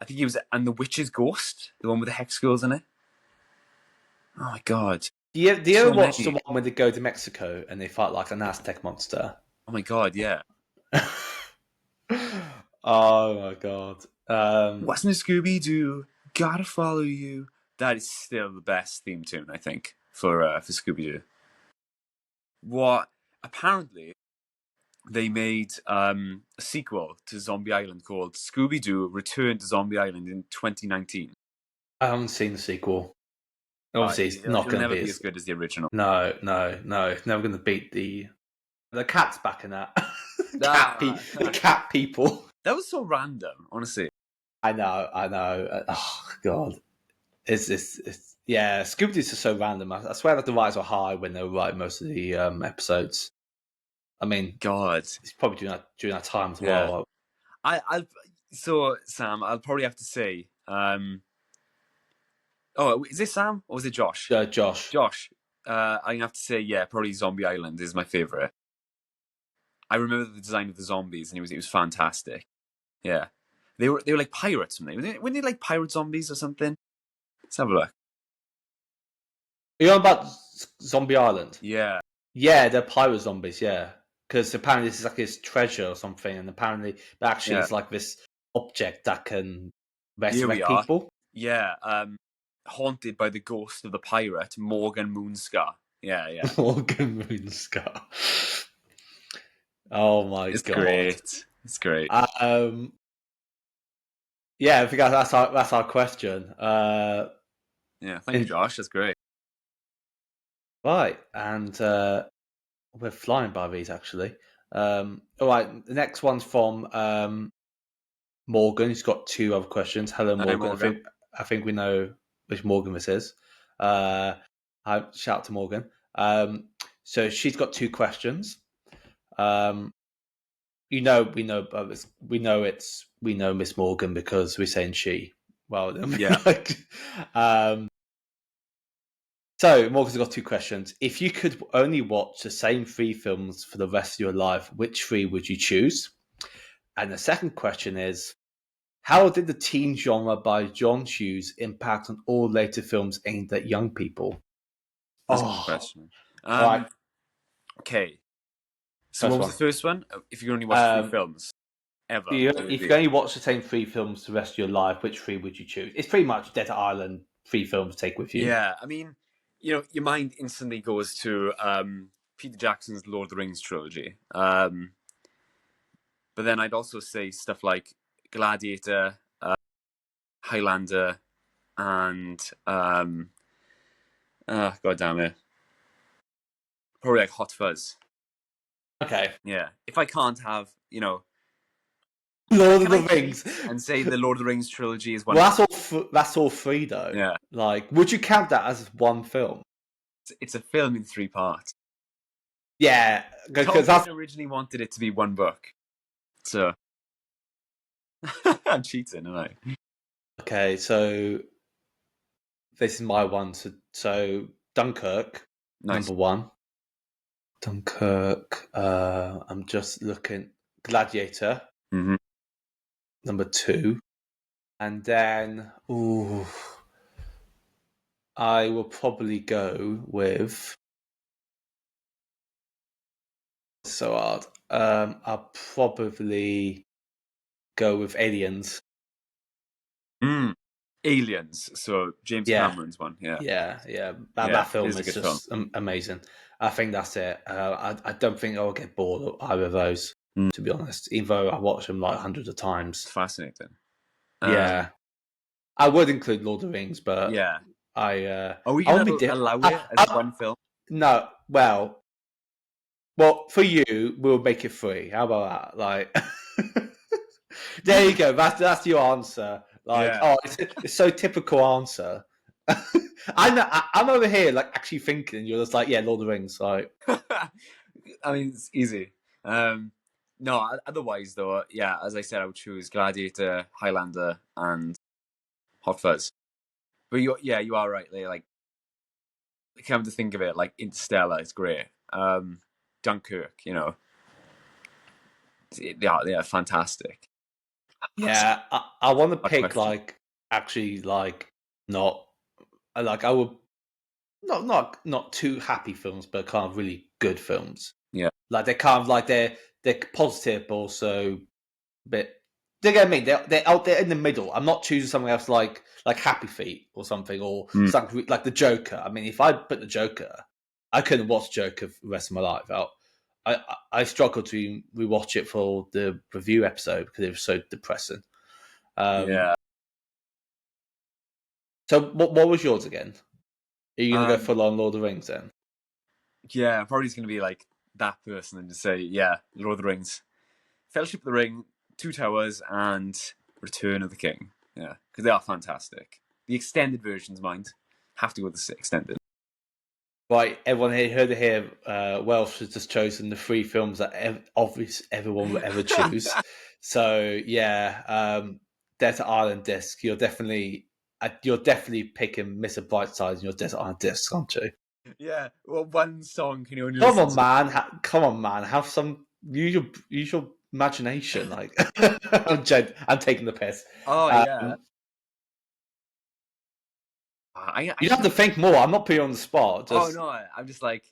think he was, and The Witch's Ghost, the one with the hex girls in it. Oh my god. Do you ever watch the one where they go to Mexico and they fight like an Aztec monster? Oh my god, yeah. Oh my god. What's in Scooby-Doo? Gotta follow you. That is still the best theme tune, I think, for Scooby-Doo. What apparently they made a sequel to Zombie Island called Scooby-Doo Return to Zombie Island in 2019. I haven't seen the sequel. Obviously, it's not going to be as good as the original. No. It's never going to beat the cat's back in that. The cat people. That was so random, honestly. I know. Oh god, it's yeah. Scooby-Doo's are so random. I swear that the writers were high when they were writing most of the episodes. I mean, God, it's probably during that time as well. So Sam, I'll probably have to say, oh, is this Sam or was it Josh? Josh. I'm gonna have to say, yeah, probably Zombie Island is my favorite. I remember the design of the zombies, and it was fantastic. Yeah, they were like pirates, weren't they like pirate zombies or something? Let's have a look. Are you on about Zombie Island? Yeah, they're pirate zombies. Yeah, because apparently this is like this treasure or something, and apparently, it's like this object that can resurrect people. Yeah, haunted by the ghost of the pirate Morgan Moonscar. Yeah. Morgan Moonscar. Oh my god! It's great. Yeah, I think that's our question. Yeah, thank you, Josh. That's great. Right, and we're flying by these actually. All right, the next one's from Morgan. He's got two other questions. Hello, Morgan. I think we know which Morgan this is. Shout out to Morgan. So she's got two questions. We know Miss Morgan because we're saying she. Well, yeah. So Morgan's got two questions. If you could only watch the same three films for the rest of your life, which three would you choose? And the second question is, how did the teen genre by John Hughes impact on all later films aimed at young people? That's a good question. Right. Okay. So what was the first one? If you could only watch three films ever. If you could only watch the same three films the rest of your life, which three would you choose? It's pretty much Desert Island, three films to take with you. Yeah, I mean, your mind instantly goes to Peter Jackson's Lord of the Rings trilogy. But then I'd also say stuff like Gladiator, Highlander, and God damn it, probably like Hot Fuzz. Okay. Yeah. If I can't have, Lord of the Rings and say the Lord of the Rings trilogy is one. Well, that's all three though. Yeah. Like, would you count that as one film? It's a film in three parts. Yeah, because I originally wanted it to be one book. So I'm cheating, aren't I? Okay, so this is my one. So Dunkirk, number one. Dunkirk. I'm just looking. Gladiator, number 2, and then I will probably go with. So hard. I'll probably go with Aliens. Aliens. So James Cameron's one. Yeah. That film is just amazing. I think that's it. I don't think I'll get bored of either of those, to be honest. Even though I watch them like hundreds of times. It's fascinating. Yeah, I would include Lord of the Rings, but yeah, are we going to allow it as one film? No, well, for you, we'll make it 3. How about that? Like, there you go. That's your answer. Like, it's so typical answer. I'm over here like actually thinking. You're just like, yeah, Lord of the Rings. Like, I mean, it's easy. No, otherwise though, yeah, as I said, I would choose Gladiator, Highlander, and Hot Fuzz. But you are right. They like, come to think of it, like Interstellar is great. Dunkirk, they're fantastic. Yeah, I want to pick like actually like not like I would not too happy films, but kind of really good films. Yeah, like they're kind of like they're positive, but also a bit. Do you get what I mean? They're out there in the middle. I'm not choosing something else like Happy Feet or something, or something like the Joker. I mean, if I put the Joker, I couldn't watch Joker for the rest of my life. I struggled to rewatch it for the review episode because it was so depressing. yeah. So what was yours again? Are you going to go full on Lord of the Rings then? Yeah, I'm probably just going to be like that person and just say, yeah, Lord of the Rings. Fellowship of the Ring, Two Towers, and Return of the King. Yeah, because they are fantastic. The extended versions, mind. Have to go with the extended. Right, everyone heard it here. Welsh has just chosen the 3 films that everyone will ever choose. So yeah, Desert Island Disc. You're definitely picking Mr. Brightside in your Desert Island Disc, aren't you? Yeah. Well, one song can you only Come on, man. Have some use your imagination. Like, I'm taking the piss. Oh yeah. You have to think more. I'm not putting you on the spot. Oh no, I'm just like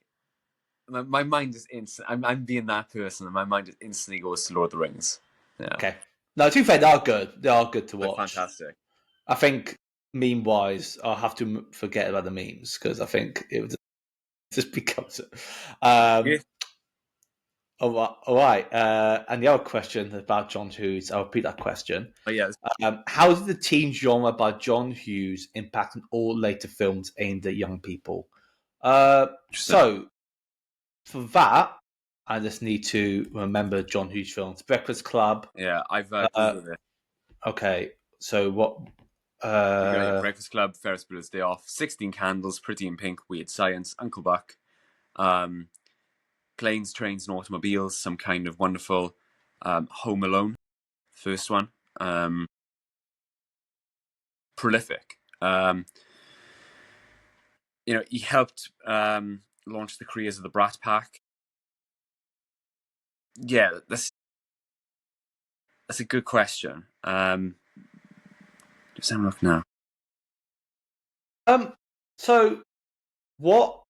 my mind is instant. I'm being that person, and my mind just instantly goes to Lord of the Rings. Yeah. Okay. No, to be fair, they are good. They are good to watch. They're fantastic. I think meme-wise, I'll have to forget about the memes because I think it would just becomes it. All right. And the other question about John Hughes, I'll repeat that question. Oh, yeah. How did the teen genre by John Hughes impact on all later films aimed at young people? So, for that, I just need to remember John Hughes films. Breakfast Club. Yeah, I've Googled it. Okay, so what... Breakfast Club, Ferris Bueller's Day Off, 16 Candles, Pretty in Pink, Weird Science, Uncle Buck, Planes, Trains and Automobiles, Some Kind of Wonderful, Home Alone, first one, prolific. He helped launch the careers of the Brat Pack. Yeah, that's a good question. Just have a look now. So what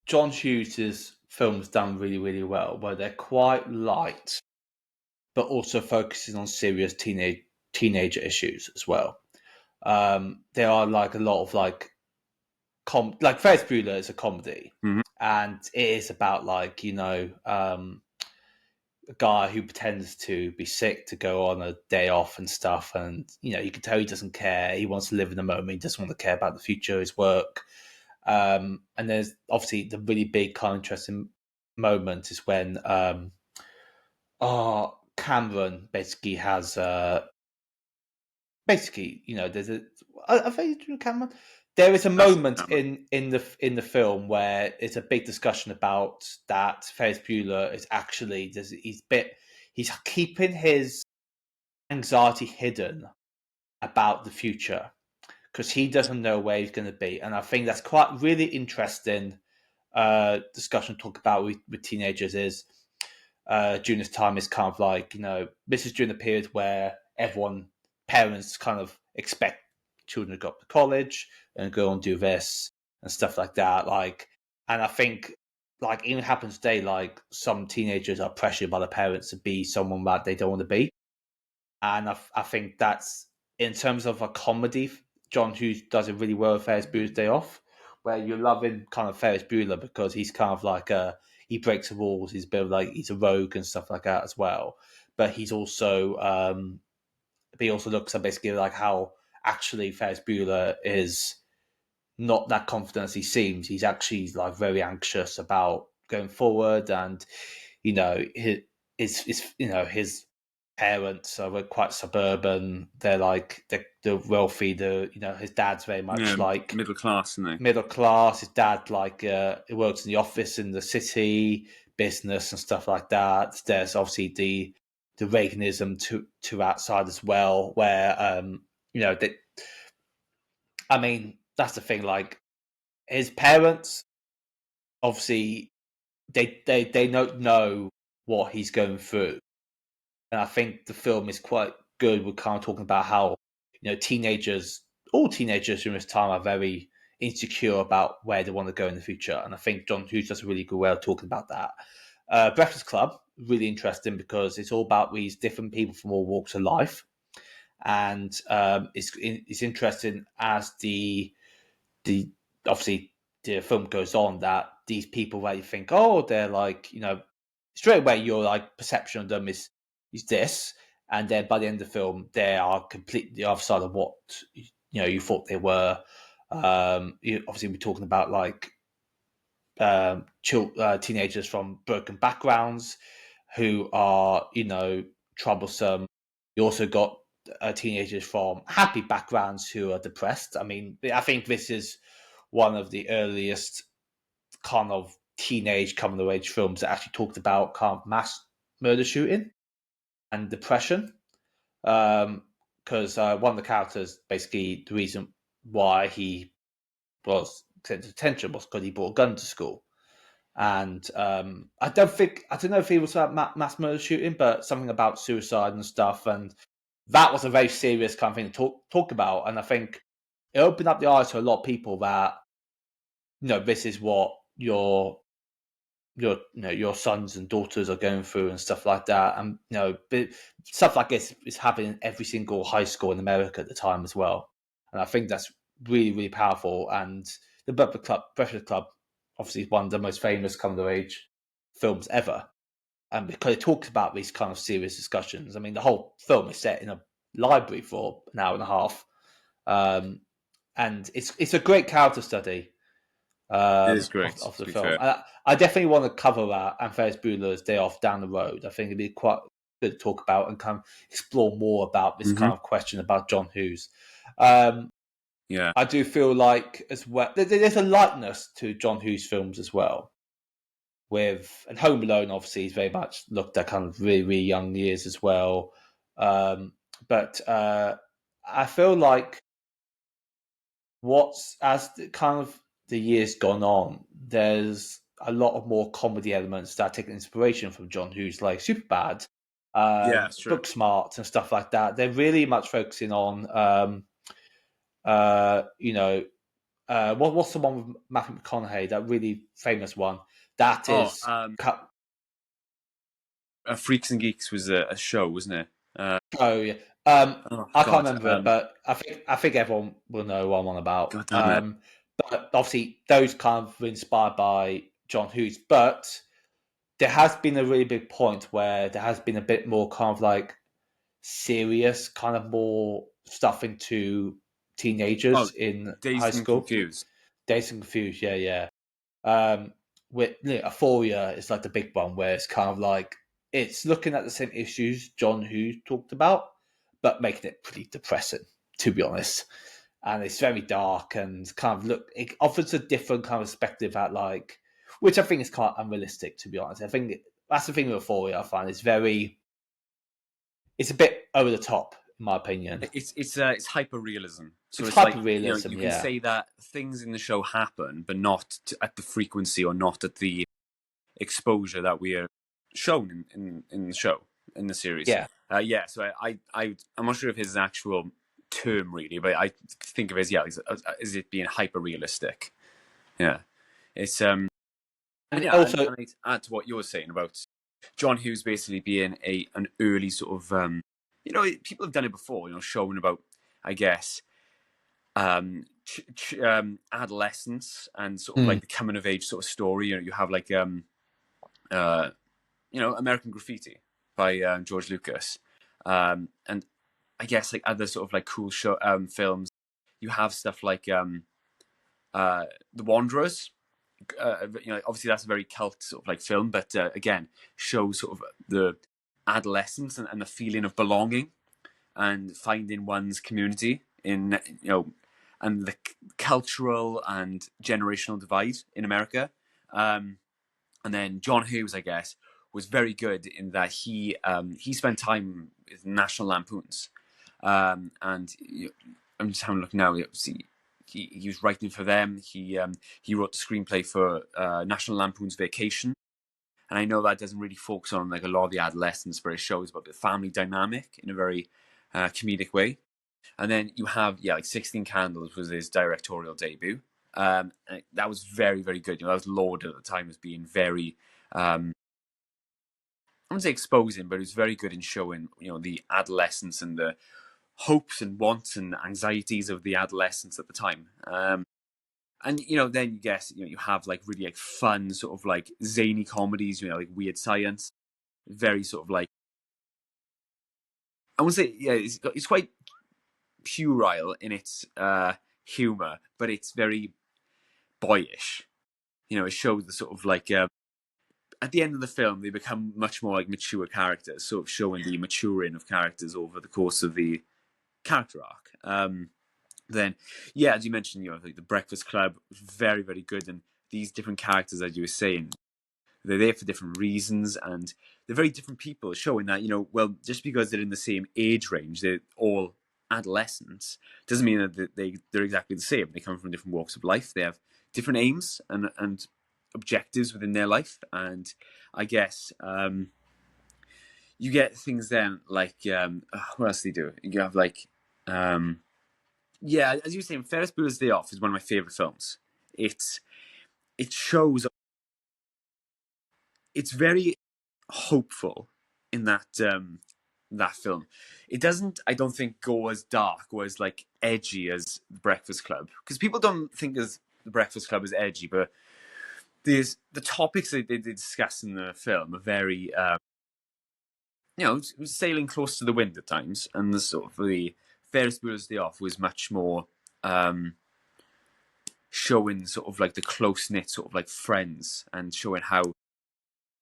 John Hughes' films done really, really well, where they're quite light, but also focusing on serious teenager issues as well. There are like a lot of like Ferris Bueller is a comedy, and it is about like a guy who pretends to be sick to go on a day off and stuff, and you can tell he doesn't care. He wants to live in the moment. He doesn't want to care about the future, his work. And there's obviously the really big kind of interesting moment is when Cameron basically has there's Cameron. There is a moment in the film where it's a big discussion about that Ferris Bueller is actually he's keeping his anxiety hidden about the future because he doesn't know where he's going to be. And I think that's quite really interesting discussion to talk about with teenagers is during this time is kind of like, this is during the period where parents kind of expect children to go up to college and go and do this and stuff like that. Like, and I think like even happens today, like some teenagers are pressured by the parents to be someone that they don't want to be. And I think that's, in terms of a comedy, John Hughes does it really well with Ferris Bueller's Day Off, where you're loving kind of Ferris Bueller because he's kind of like he breaks the rules, he's a bit of like, he's a rogue and stuff like that as well. But he's also, he also looks at basically like how actually Ferris Bueller is not that confident as he seems. He's actually like very anxious about going forward, and his parents are quite suburban. They're like the wealthy. His dad's very much like middle class, isn't he? Middle class. His dad he works in the office in the city, business and stuff like that. There's obviously the Reaganism to outside as well, where that's the thing. Like his parents, obviously, they don't know what he's going through, and I think the film is quite good. We're kind of talking about how all teenagers during this time are very insecure about where they want to go in the future, and I think John Hughes does a really good way of talking about that. Breakfast Club, really interesting because it's all about these different people from all walks of life, and it's interesting as the obviously the film goes on that these people where you think, oh, they're like, straight away your like perception of them is this, and then by the end of the film they are completely the other side of what you thought they were. Obviously we're talking about like teenagers from broken backgrounds who are troublesome. You also got teenagers from happy backgrounds who are depressed. I mean, I think this is one of the earliest kind of teenage coming of age films that actually talked about kind of mass murder shooting and depression. Because one of the characters, basically, the reason why he was sent to detention was because he brought a gun to school. And I don't know if he was about mass murder shooting, but something about suicide and stuff. And that was a very serious kind of thing to talk about. And I think it opened up the eyes to a lot of people that, this is what your sons and daughters are going through and stuff like that. And, but stuff like this is happening in every single high school in America at the time as well. And I think that's really, really powerful. And the Breakfast Club, obviously is one of the most famous coming of age films ever. And because it talks about these kind of serious discussions. I mean, the whole film is set in a library for an hour and a half. And it's a great character study. It is great of the film. I definitely want to cover that and Ferris Bueller's Day Off down the road. I think it'd be quite good to talk about and kind of explore more about this kind of question about John Hughes. I do feel like as well there's a lightness to John Hughes films as well. And Home Alone obviously is very much looked at kind of really, really young years as well. But I feel like as the years gone on, there's a lot of more comedy elements that are taking inspiration from John Hughes, like Superbad, Booksmart, and stuff like that. They're really much focusing on, what's the one with Matthew McConaughey, that really famous one? That is Freaks and Geeks was a show, wasn't it? I can't remember it, but I think everyone will know what I'm on about. God damn it. But obviously, those kind of were inspired by John Hughes. But there has been a really big point where there has been a bit more kind of like serious, kind of more stuff into teenagers in high school. Dazed and Confused, yeah. With Euphoria is like the big one where it's kind of like it's looking at the same issues John Hughes talked about, but making it pretty depressing, to be honest. And it's very dark and it offers a different kind of perspective at like, which I think is quite unrealistic, to be honest. I think that's the thing with Euphoria. I find it's a bit over the top in my opinion. It's hyper realism. So it's hyper realism. You can say that things in the show happen, but not at the frequency or not at the exposure that we are shown in the show, in the series. Yeah. So I'm not sure if his actual term really, but I think of it as it being hyper realistic. Yeah, it's and also and I'd add to what you were saying about John Hughes basically being an early sort of people have done it before, showing about, I guess, adolescence and sort of like the coming of age sort of story. You have like American Graffiti by George Lucas, and I guess like other sort of like cool show films. You have stuff like The Wanderers. Obviously that's a very cult sort of like film, but again shows sort of the adolescence and the feeling of belonging and finding one's community in and the cultural and generational divide in America. And then John Hughes, I guess, was very good in that he spent time with National Lampoons, and I'm just having a look now. See, he was writing for them. He wrote the screenplay for National Lampoon's Vacation, and I know that doesn't really focus on like a lot of the adolescence, but it shows about the family dynamic in a very comedic way. And then you have like 16 Candles was his directorial debut. That was very, very good. That was lauded at the time as being very, I wouldn't say exposing, but it was very good in showing, the adolescence and the hopes and wants and anxieties of the adolescents at the time. And then you guess you have like really like fun sort of like zany comedies, like Weird Science, very sort of like, I would say it's quite puerile in its humor, but it's very boyish. It shows the sort of like at the end of the film they become much more like mature characters, sort of showing the maturing of characters over the course of the character arc. Then as you mentioned, like the Breakfast Club was very, very good, and these different characters, as you were saying, they're there for different reasons and they're very different people, showing that just because they're in the same age range, they're all adolescents, doesn't mean that they're exactly the same. They come from different walks of life, they have different aims and objectives within their life, and I guess you get things then like what else do you do? You have like as you were saying, Ferris Bueller's Day Off is one of my favorite films. It shows, it's very hopeful in that film. It doesn't, I don't think, go as dark or as like edgy as The Breakfast Club, because people don't think of The Breakfast Club as edgy, but the topics that they discuss in the film are very sailing close to the wind at times, and the sort of the Ferris Bueller's Day Off was much more showing sort of like the close-knit sort of like friends, and showing how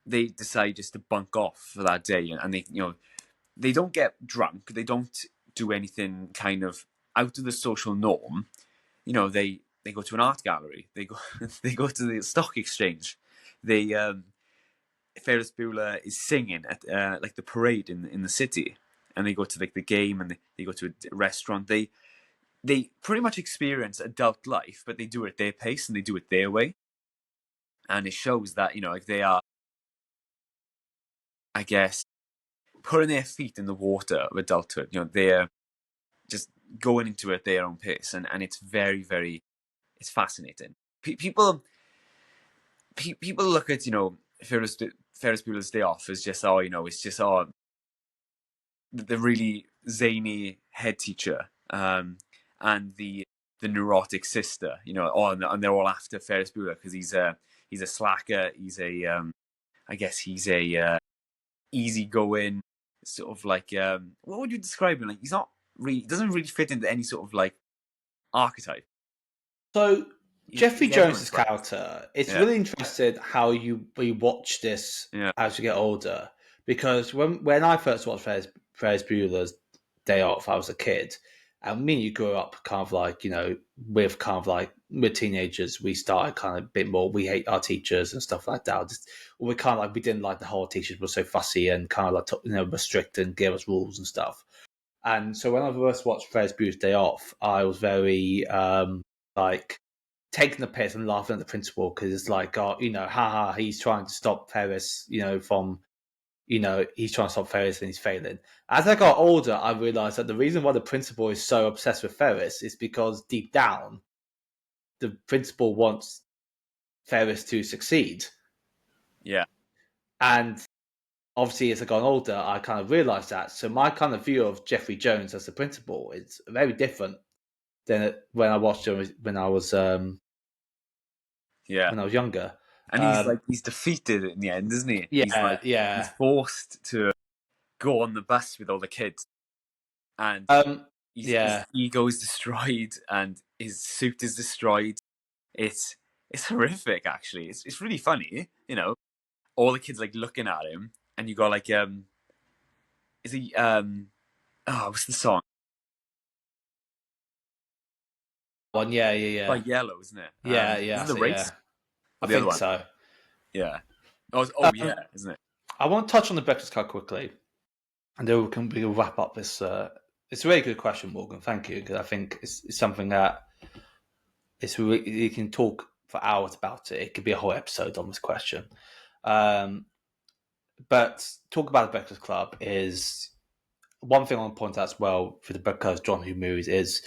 they decide just to bunk off for that day, and they don't get drunk, they don't do anything kind of out of the social norm. They go to an art gallery, they go to the stock exchange, Ferris Bueller is singing at like the parade in the city, and they go to like the game, and they go to a restaurant. They pretty much experience adult life, but they do it at their pace and they do it their way, and it shows that like they are, I guess, putting their feet in the water of adulthood. They're just going into it at their own pace, and it's very, very, it's fascinating. People look at Ferris Bueller's Day Off as just it's just the really zany head teacher and the neurotic sister, and they're all after Ferris Bueller because he's a slacker, he's a I guess he's a easygoing sort of like what would you describe him like? He's not really, doesn't really fit into any sort of like archetype. So Jeffrey Jones's character, it's really interesting how we watch this as you get older, because when I first watched Ferris Bueller's Day Off, I was a kid, and me and you grew up kind of like with teenagers, we started kind of a bit more, we hate our teachers and stuff like that. We kind of like, we didn't like the whole teachers were so fussy and kind of like restrict and give us rules and stuff. And so when I first watched Ferris Bueller's Day Off, I was very like taking the piss and laughing at the principal because it's like, oh, haha, he's trying to stop Ferris, from, he's trying to stop Ferris and he's failing. As I got older, I realized that the reason why the principal is so obsessed with Ferris is because deep down, the principal wants Ferris to succeed. Yeah. And obviously, as I got older, I kind of realized that. So my kind of view of Jeffrey Jones as the principal is very different than when I watched him when I was younger. And he's defeated in the end, isn't he? Yeah, he's forced to go on the bus with all the kids, and his ego is destroyed, and his suit is destroyed. It's horrific, actually. It's really funny, all the kids like looking at him, and you got like is he what's the song? One, yeah. By Yellow, isn't it? Yeah. Is it the race? Yeah. I think so. Yeah. Yeah, isn't it? I want to touch on the Breakfast Club quickly, and then we'll wrap up this. It's a really good question, Morgan. Thank you, because I think it's something that you can talk for hours about it. It could be a whole episode on this question. But talk about the Breakfast Club is one thing I want to point out as well for the Breakfast John Who movies is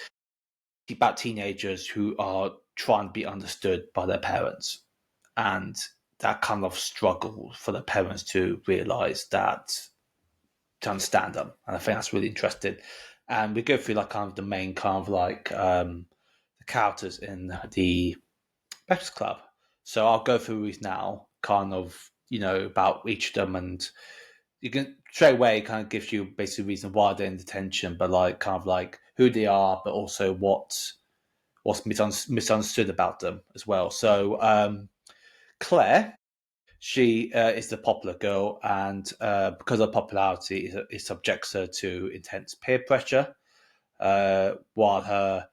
about teenagers who are trying to be understood by their parents, and that kind of struggle for the parents to realize that, to understand them. And I think that's really interesting. And we go through like kind of the main kind of like the characters in the Breakfast Club. So I'll go through these now, kind of, about each of them, and you can straight away kind of gives you basically a reason why they're in detention, but like kind of like who they are, but also what's misunderstood about them as well. So Claire, she is the popular girl, and because of popularity, it subjects her to intense peer pressure, while her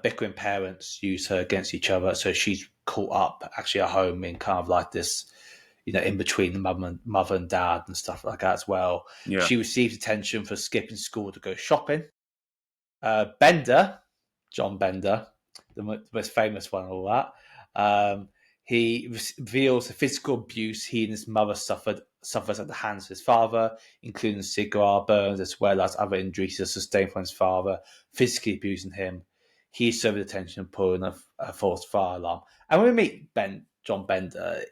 bickering parents use her against each other. So she's caught up actually at home in kind of like this, in between the mother and dad and stuff like that as well. Yeah. She receives attention for skipping school to go shopping. Bender, John Bender, the most famous one, all that. He reveals the physical abuse he and his mother suffers at the hands of his father, including cigar burns as well as other injuries sustained from his father, physically abusing him. He served attention and pulling a false fire alarm. And when we meet John Bender,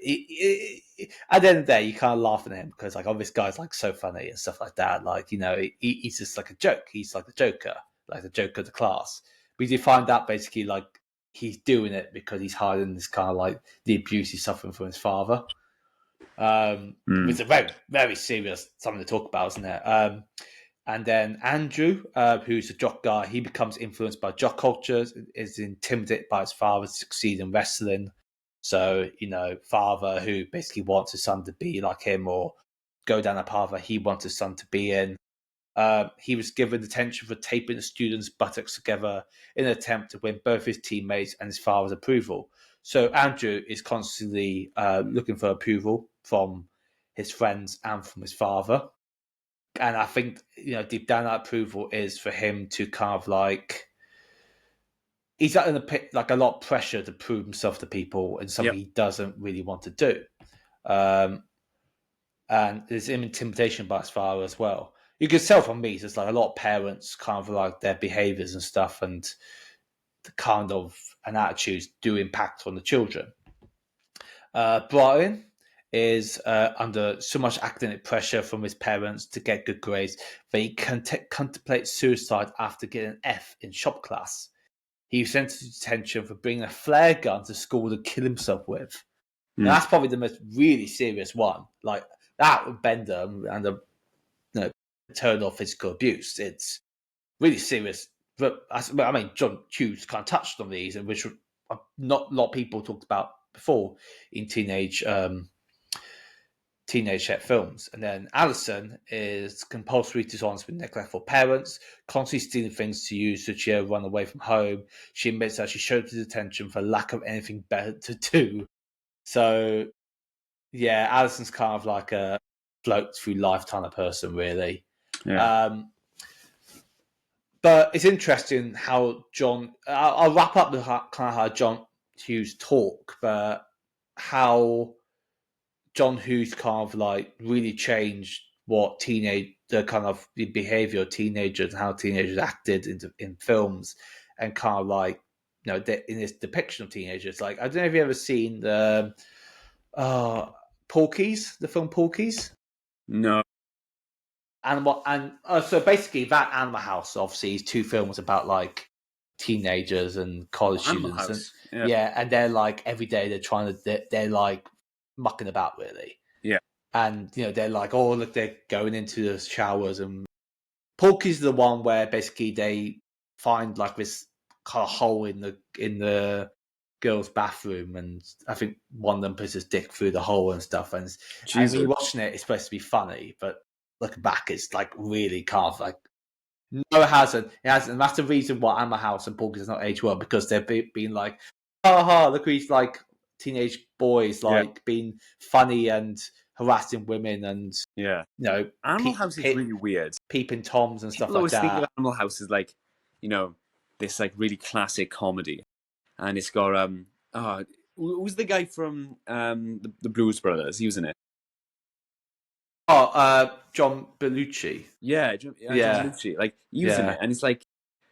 at the end of the day, you kind of laugh at him because like, oh, this guy's like so funny and stuff like that. Like, he's just like a joke. He's like the Joker, like the Joker of the class. We do find out basically like he's doing it because he's hiding this kind of like the abuse he's suffering from his father. It's a very, very serious something to talk about, isn't it? And then Andrew, who's a jock guy, he becomes influenced by jock culture, is intimidated by his father to succeed in wrestling. So, father who basically wants his son to be like him or go down a path that he wants his son to be in. He was given detention for taping the students' buttocks together in an attempt to win both his teammates and his father's approval. So Andrew is constantly looking for approval from his friends and from his father. And I think, deep down that approval is for him to kind of like, he's in a pit, like a lot of pressure to prove himself to people and something he doesn't really want to do. And there's intimidation by his father as well. You can tell from me, there's like a lot of parents kind of like their behaviors and stuff and the kind of and attitudes do impact on the children. Brian is under so much academic pressure from his parents to get good grades that he contemplates suicide after getting an F in shop class. He was sent to detention for bringing a flare gun to school to kill himself with. Now, that's probably the most really serious one. Like that with Bender and the maternal physical abuse. It's really serious. But I mean, John Hughes kind of touched on these, and which not a lot of people talked about before in teenage films. And then Alison is compulsory dishonest with neglectful parents, constantly stealing things to use, so she'll run away from home. She admits that she showed his attention for lack of anything better to do. So, yeah, Alison's kind of like a float through life kind of person, really. Yeah. But it's interesting how I'll wrap up the kind of how John Hughes talk, but how John Hughes kind of like really changed what the kind of the behavior of teenagers and how teenagers acted in films, and kind of like in this depiction of teenagers. Like, I don't know if you've ever seen the Porky's, the film Porky's. No. So basically, that Animal House obviously is two films about like teenagers and college students, and they're like every day they're like mucking about really, and they're like, oh look, they're going into the showers, and Porky's the one where basically they find like this kind of hole in the girls' bathroom, and I think one of them puts his dick through the hole and stuff, and when you're watching it, it's supposed to be funny, but looking back, it's like really kind of like no, it hasn't. It hasn't. And that's the reason why Animal House and Porky's not aged well, because they've been like, look at these like teenage boys like being funny and harassing women, and Animal House is really weird. Peeping Toms and stuff People like that. Think of Animal House as like this like really classic comedy, and it's got who's the guy from the Blues Brothers? He was in it. John Belushi. John Belushi. Like, he was in it, and it's like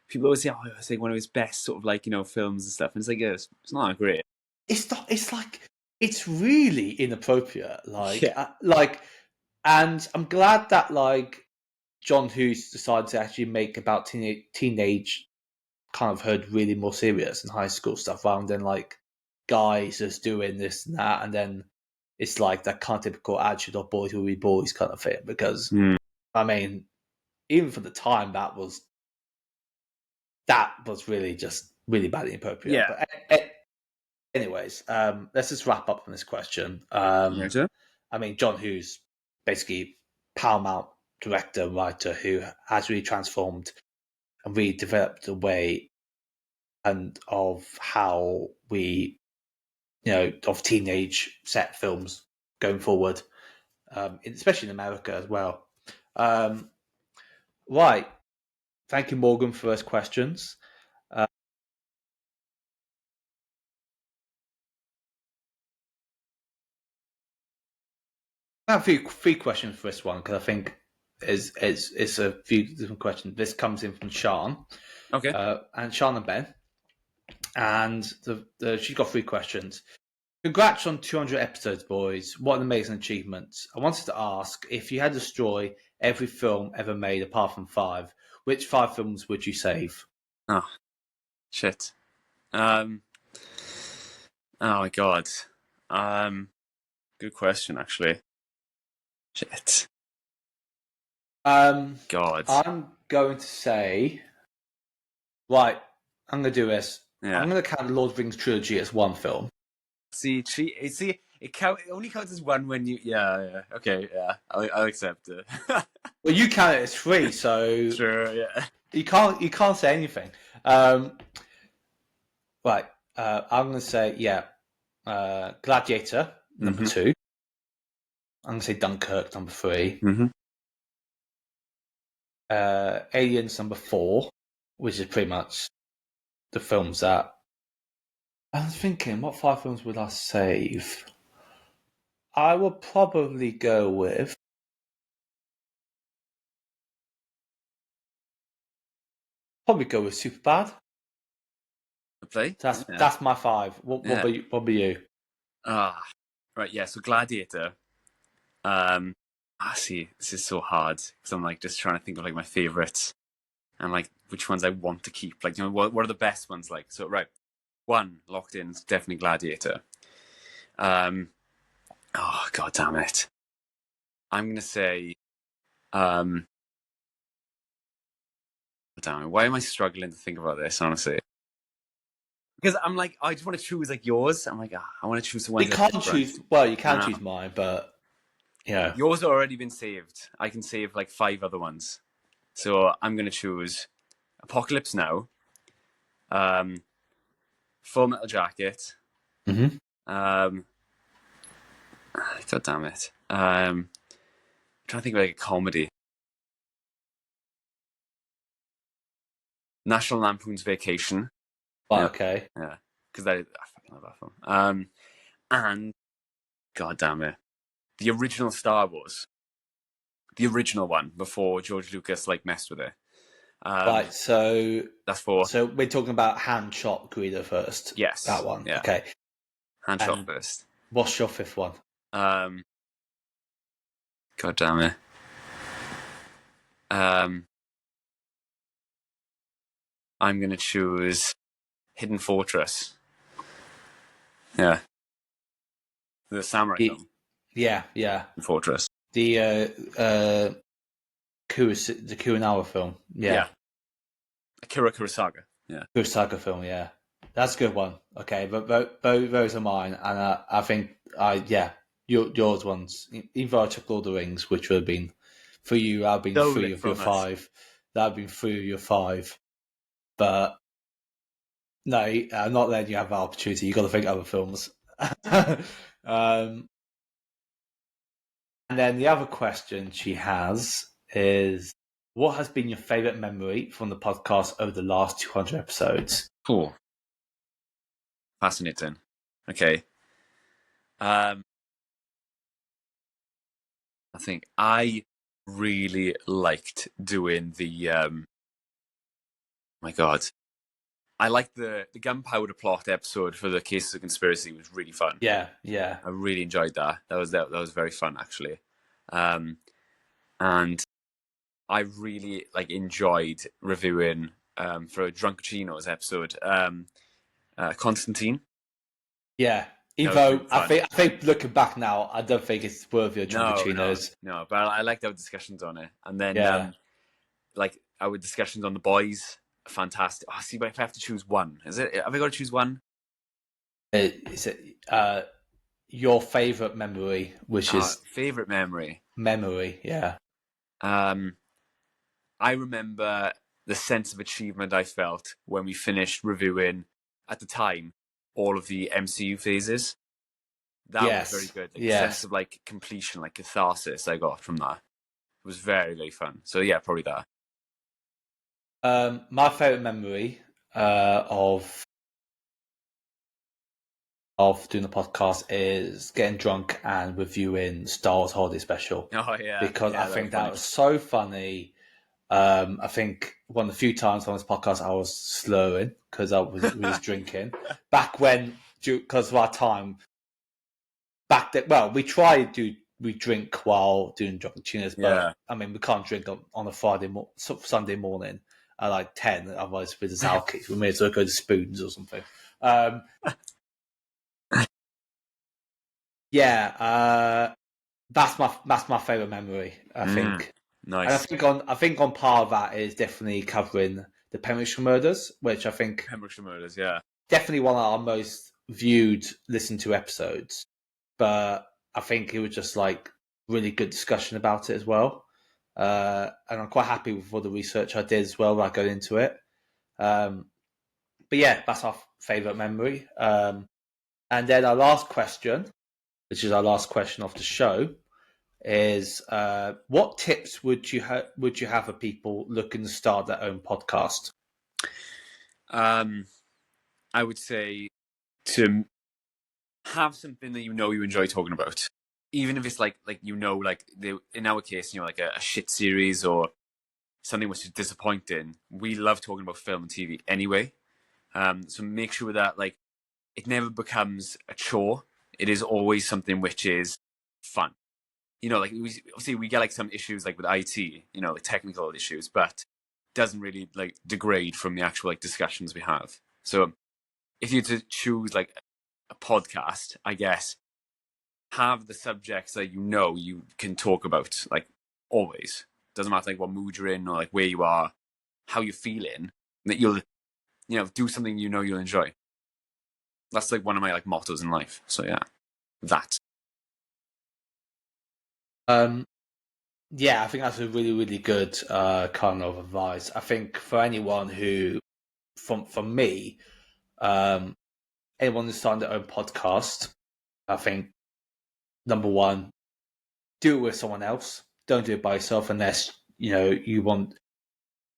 people always say, "Oh, it's like one of his best sort of like films and stuff," and it's like it's not great. It's not. It's like it's really inappropriate. Like, and I'm glad that like John Hughes decided to actually make about teenage kind of heard really more serious and high school stuff, rather than like guys just doing this and that, and then it's like that kind of typical attitude of boys will be boys kind of thing. Because I mean, even for the time, that was really just really badly inappropriate. Yeah. But anyways, let's just wrap up on this question. I mean, John Hughes, basically Paramount director and writer, who has really transformed and really developed the way and of how we, of teenage set films going forward, especially in America as well. Right. Thank you, Morgan, for those questions. I have three questions for this one, because I think it's a few different questions. This comes in from Sean. Okay. And Sean and Ben. And she's got three questions. Congrats on 200 episodes, boys. What an amazing achievement. I wanted to ask, if you had to destroy every film ever made apart from 5, which 5 films would you save? Oh, shit. Oh my God. Good question, actually. Shit. God. I'm going to say, right, I'm going to do this. Yeah. I'm going to count the Lord of the Rings trilogy as one film. See, it only counts as one when you. Yeah. Okay, yeah, I'll accept it. Well, you count it as 3, so sure, yeah. You can't say anything. Right, I'm going to say Gladiator number 2. I'm going to say Dunkirk number 3. Aliens number 4, which is pretty much the films that I was thinking. What 5 films would I save? I would probably go with Superbad. Play. That's my 5. What about you? Right. Yeah. So Gladiator. See, this is so hard, because I'm like just trying to think of like my favorites and like which ones I want to keep. Like, what are the best ones? Like, so right, 1 locked in is definitely Gladiator. Oh God damn it! I'm gonna say, damn it, why am I struggling to think about this, honestly? Because I'm like, I just want to choose like yours. I'm like, I want to choose the ones. You can't choose. Well, you can choose mine, but yeah, yours have already been saved. I can save like 5 other ones, so I'm gonna choose Apocalypse Now, Full Metal Jacket. God damn it. I'm trying to think of like a comedy. National Lampoon's Vacation. Right, okay. Yeah, because I fucking love that film. And God damn it, the original Star Wars, the original one before George Lucas messed with it. Right, so that's for. So we're talking about Hand Shot Greedo first. Yes, that one. Yeah. Okay, Hand Shot first. What's your fifth one? God damn it. I'm gonna choose Hidden Fortress. Yeah. The samurai film. Yeah. Hidden Fortress. The Kurosawa film. Yeah. Akira Kurosawa. Yeah. Kurosawa film. Yeah, that's a good one. Okay, but those are mine, and I think yours ones. Even though I took Lord of the Rings, which would have been for you, I've been Stole 3 it of from your us. 5. That'd been 3 of your 5, but. No, I'm not letting you have that opportunity. You've got to think other films. And then the other question she has is, what has been your favourite memory from the podcast over the last 200 episodes? Cool. Fascinating. Okay. I think I really liked doing the my God. I liked the gunpowder plot episode for the Cases of Conspiracy. It was really fun. Yeah. I really enjoyed that. That was very fun, actually. And I really enjoyed reviewing for Drunkachinos episode Constantine. Yeah. Even though I think looking back now, I don't think it's worthy of Drunkachinos. No, but I liked our discussions on it. And then our discussions on The Boys, fantastic. Oh, see, but if I have to choose one, have I got to choose one? Is it your favourite memory, which is... Favourite memory? Memory, yeah. I remember the sense of achievement I felt when we finished reviewing, at the time, all of the MCU phases. That was very good. The sense of completion, catharsis I got from that. It was very, very fun. So yeah, probably that. My favourite memory of doing the podcast is getting drunk and reviewing Star Wars Holiday Special. Oh yeah, because I think that was so funny. I think one of the few times on this podcast I was slurring because I was drinking. Back when, because of our time, back then, well, we drink while doing Drunkachinos, but I mean, we can't drink on a Sunday morning at 10, otherwise with the alkies, we may as well go to Spoons or something. That's my favourite memory, I think. Nice. And I think on par of that is definitely covering the Pembrokeshire Murders, which I think Pembrokeshire Murders, yeah, definitely one of our most viewed, listened to episodes. But I think it was just really good discussion about it as well. And I'm quite happy with all the research I did as well when I got into it. But yeah, that's our favourite memory. And then our last question, which is our last question of the show, is what tips would you have for people looking to start their own podcast? I would say to have something that you enjoy talking about, even if it's in our case, a shit series or something which is disappointing. We love talking about film and TV anyway, so make sure that it never becomes a chore. It is always something which is fun. Obviously we get some issues with IT, technical issues, but doesn't really degrade from the actual discussions we have. So if you to choose a podcast, I guess have the subjects that you can talk about always. Doesn't matter what mood you're in or where you are, how you're feeling, that you'll do something you'll enjoy. That's one of my mottos in life. So yeah, that. Yeah, I think that's a really, really good kind of advice. I think for anyone who, from me, anyone who's starting their own podcast, I think number one, do it with someone else. Don't do it by yourself unless you want.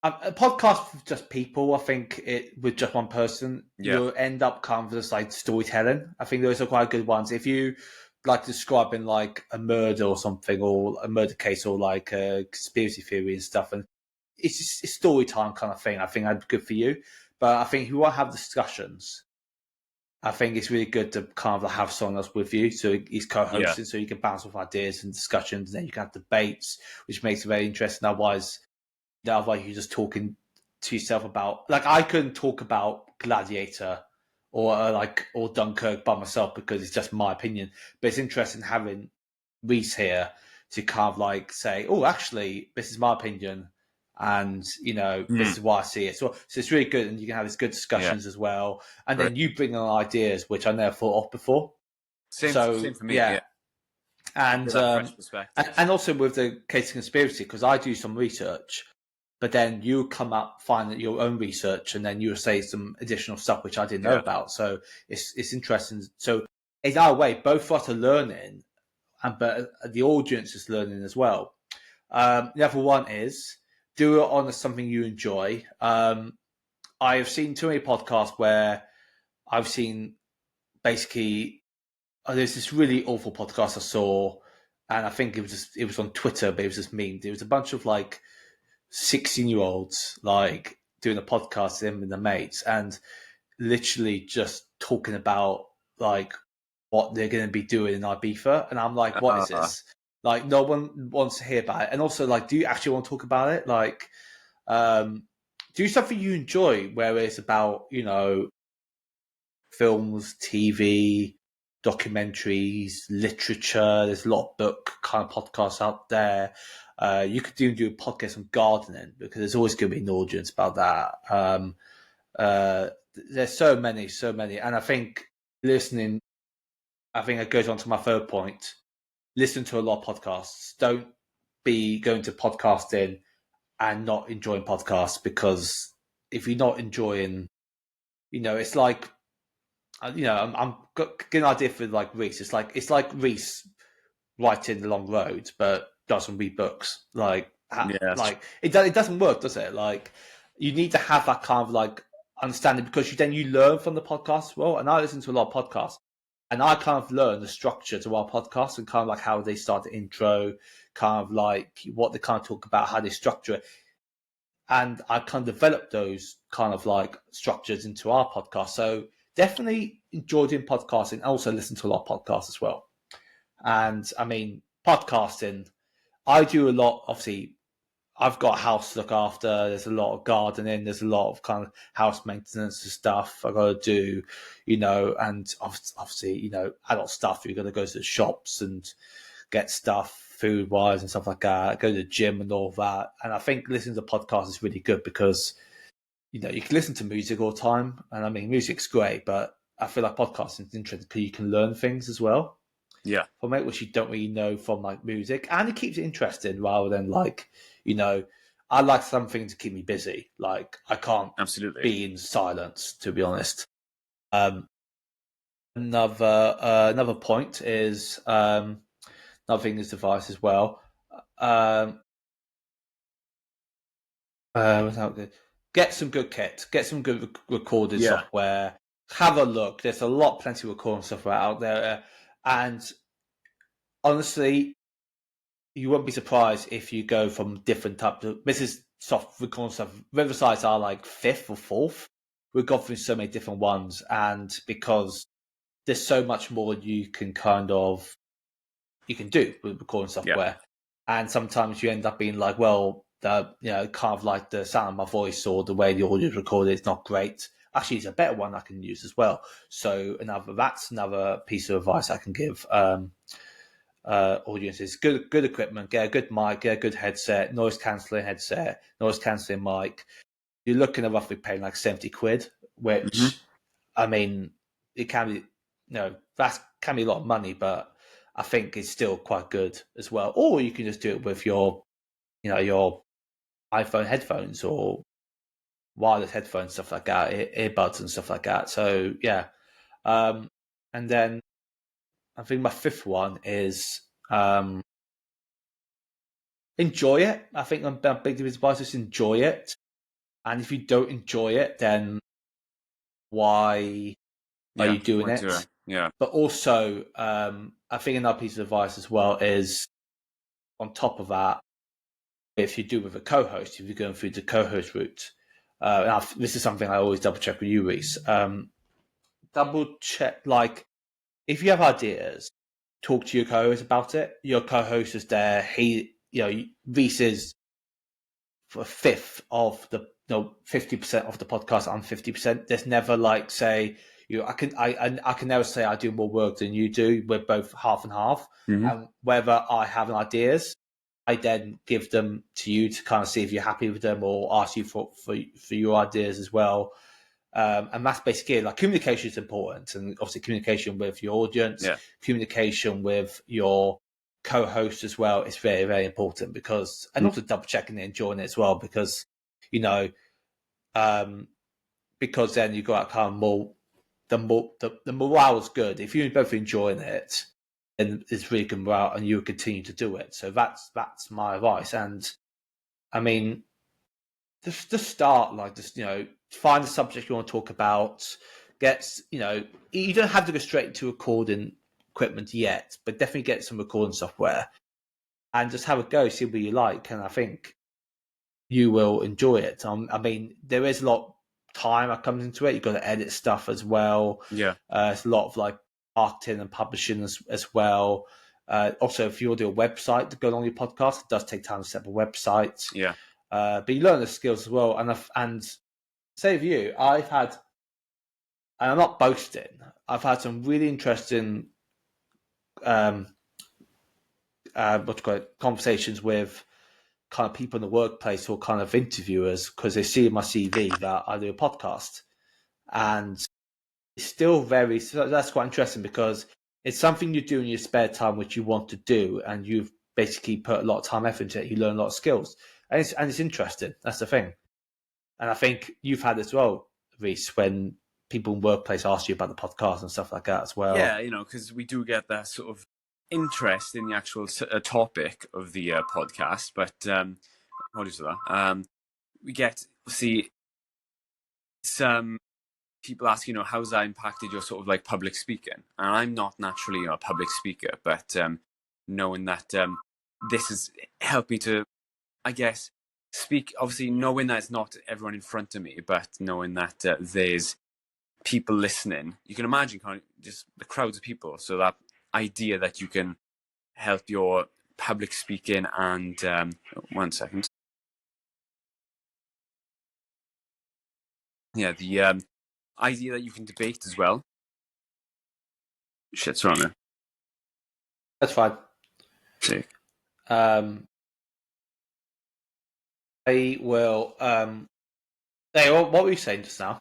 A podcast with just people, I think with just one person, you'll end up kind of just like storytelling. I think those are quite good ones. If you like describing like a murder or something, or a murder case, or like a conspiracy theory and stuff, and it's just a story time kind of thing, I think that'd be good for you. But I think if you want to have discussions, I think it's really good to kind of have someone else with you. So he's co-hosting, so you can bounce off ideas and discussions, and then you can have debates, which makes it very interesting. Otherwise you're just talking to yourself about, like, I couldn't talk about Gladiator or Dunkirk by myself because it's just my opinion. But it's interesting having Reese here to kind of like say, oh, actually, this is my opinion, and this is why I see it. So it's really good, and you can have these good discussions as well. And then you bring on ideas which I never thought of before. Same for me. And also with the case of conspiracy, because I do some research, but then you come up, find your own research, and then you say some additional stuff which I didn't know about. So it's interesting. So in our way, both of us are learning, but the audience is learning as well. The other one is do it on something you enjoy. I have seen too many podcasts where I've seen basically there's this really awful podcast I saw, and I think it was on Twitter, but it was just memed. It was a bunch of like 16-year-olds like doing a podcast with them and their mates, and literally just talking about like what they're going to be doing in Ibiza. And I'm like, what is this? Like, no one wants to hear about it. And also, like, do you actually want to talk about it? Like, do something you enjoy, where it's about, films, TV, documentaries, literature. There's a lot of book kind of podcasts out there. You could do a podcast on gardening, because there's always going to be an audience about that. There's so many, and I think listening. I think it goes on to my third point. Listen to a lot of podcasts. Don't be going to podcasting and not enjoying podcasts, because if you're not enjoying, it's like, I'm getting an idea for like Reese. It's like Reese writing The Long Road, but doesn't read books. Like it doesn't work, does it? Like, you need to have that kind of like understanding, because then you learn from the podcast as well. And I listen to a lot of podcasts, and I kind of learn the structure to our podcast, and kind of like how they start the intro, kind of like what they kind of talk about, how they structure it. And I kind of develop those kind of like structures into our podcast. So definitely enjoy doing podcasting, and also listen to a lot of podcasts as well. And I mean, podcasting, I do a lot. Obviously, I've got a house to look after. There's a lot of gardening. There's a lot of kind of house maintenance and stuff I got to do, and obviously, adult stuff. You've got to go to the shops and get stuff food wise and stuff like that. Go to the gym and all that. And I think listening to podcasts is really good, because, you can listen to music all the time. And I mean, music's great, but I feel like podcasting is interesting because you can learn things as well. Yeah. From it, which you don't really know from like music, and it keeps it interesting rather than like, I like something to keep me busy. Like, I can't be in silence, to be honest. Another point is another thing is device as well. Get some good kit, get some good recording software. Have a look. There's plenty of recording software out there, and honestly, you won't be surprised if you go from different types of. This is soft recording stuff. Riversides are like 5th or 4th. We've gone through so many different ones, and because there's so much more you can do with recording software, and sometimes you end up being like, well, kind of like the sound of my voice or the way the audio is recorded is not great. Actually, it's a better one I can use as well. So that's another piece of advice I can give audiences. Good equipment, get a good mic, get a good headset, noise cancelling mic. You're looking at roughly paying like 70 quid, which I mean, it can be, that can be a lot of money, but I think it's still quite good as well. Or you can just do it with your iPhone headphones or wireless headphones, stuff like that, earbuds and stuff like that. So yeah, and then I think my 5th one is enjoy it. I think I'm big advice, just enjoy it. And if you don't enjoy it, then why are you doing it? Yeah. But also, I think another piece of advice as well is, on top of that, if you do with a co-host, if you're going through the co-host route, this is something I always double check with you, Reese. Double check, like, if you have ideas, talk to your co-host about it. Your co-host is there. Reese is for a fifth of the 50% of the podcast. I'm 50%. There's never like say I can never say I do more work than you do. We're both half and half. Mm-hmm. And whether I have ideas, I then give them to you to kind of see if you're happy with them, or ask you for your ideas as well. And that's basically it. Like, communication is important, and obviously communication with your audience, communication with your co-host as well is very, very important, because, and also double checking and enjoying it as well, because because then you got kind of more the morale is good. If you're both enjoying it, then it's really good morale, and you continue to do it. So that's my advice. And I mean, just start, like, just find the subject you want to talk about. You don't have to go straight into recording equipment yet, but definitely get some recording software and just have a go, see what you like. And I think you will enjoy it. I mean, there is a lot of time that comes into it. You've got to edit stuff as well. Yeah. It's a lot of like marketing and publishing as well. Also, if you want to do a website to go along your podcast, it does take time to set up a website. Yeah. But you learn the skills as well. And save you, I've had, and I'm not boasting, I've had some really interesting conversations with kind of people in the workplace, or kind of interviewers, because they see in my CV that I do a podcast. And it's still that's quite interesting, because it's something you do in your spare time, which you want to do, and you've basically put a lot of time, effort into it. You learn a lot of skills, and it's interesting. That's the thing. And I think you've had as well, Reese, when people in workplace ask you about the podcast and stuff like that as well. Yeah, because we do get that sort of interest in the actual topic of the podcast. But apologies for that. We get some people ask, how's that impacted your sort of like public speaking? And I'm not naturally a public speaker, but knowing that this has helped me to, I guess, speak, obviously knowing that it's not everyone in front of me, but knowing that there's people listening. You can imagine kind of just the crowds of people. So that idea that you can help your public speaking and 1 second. Yeah, the idea that you can debate as well. Shit's wrong there. That's fine. Sick. I will. Hey, what were you saying just now?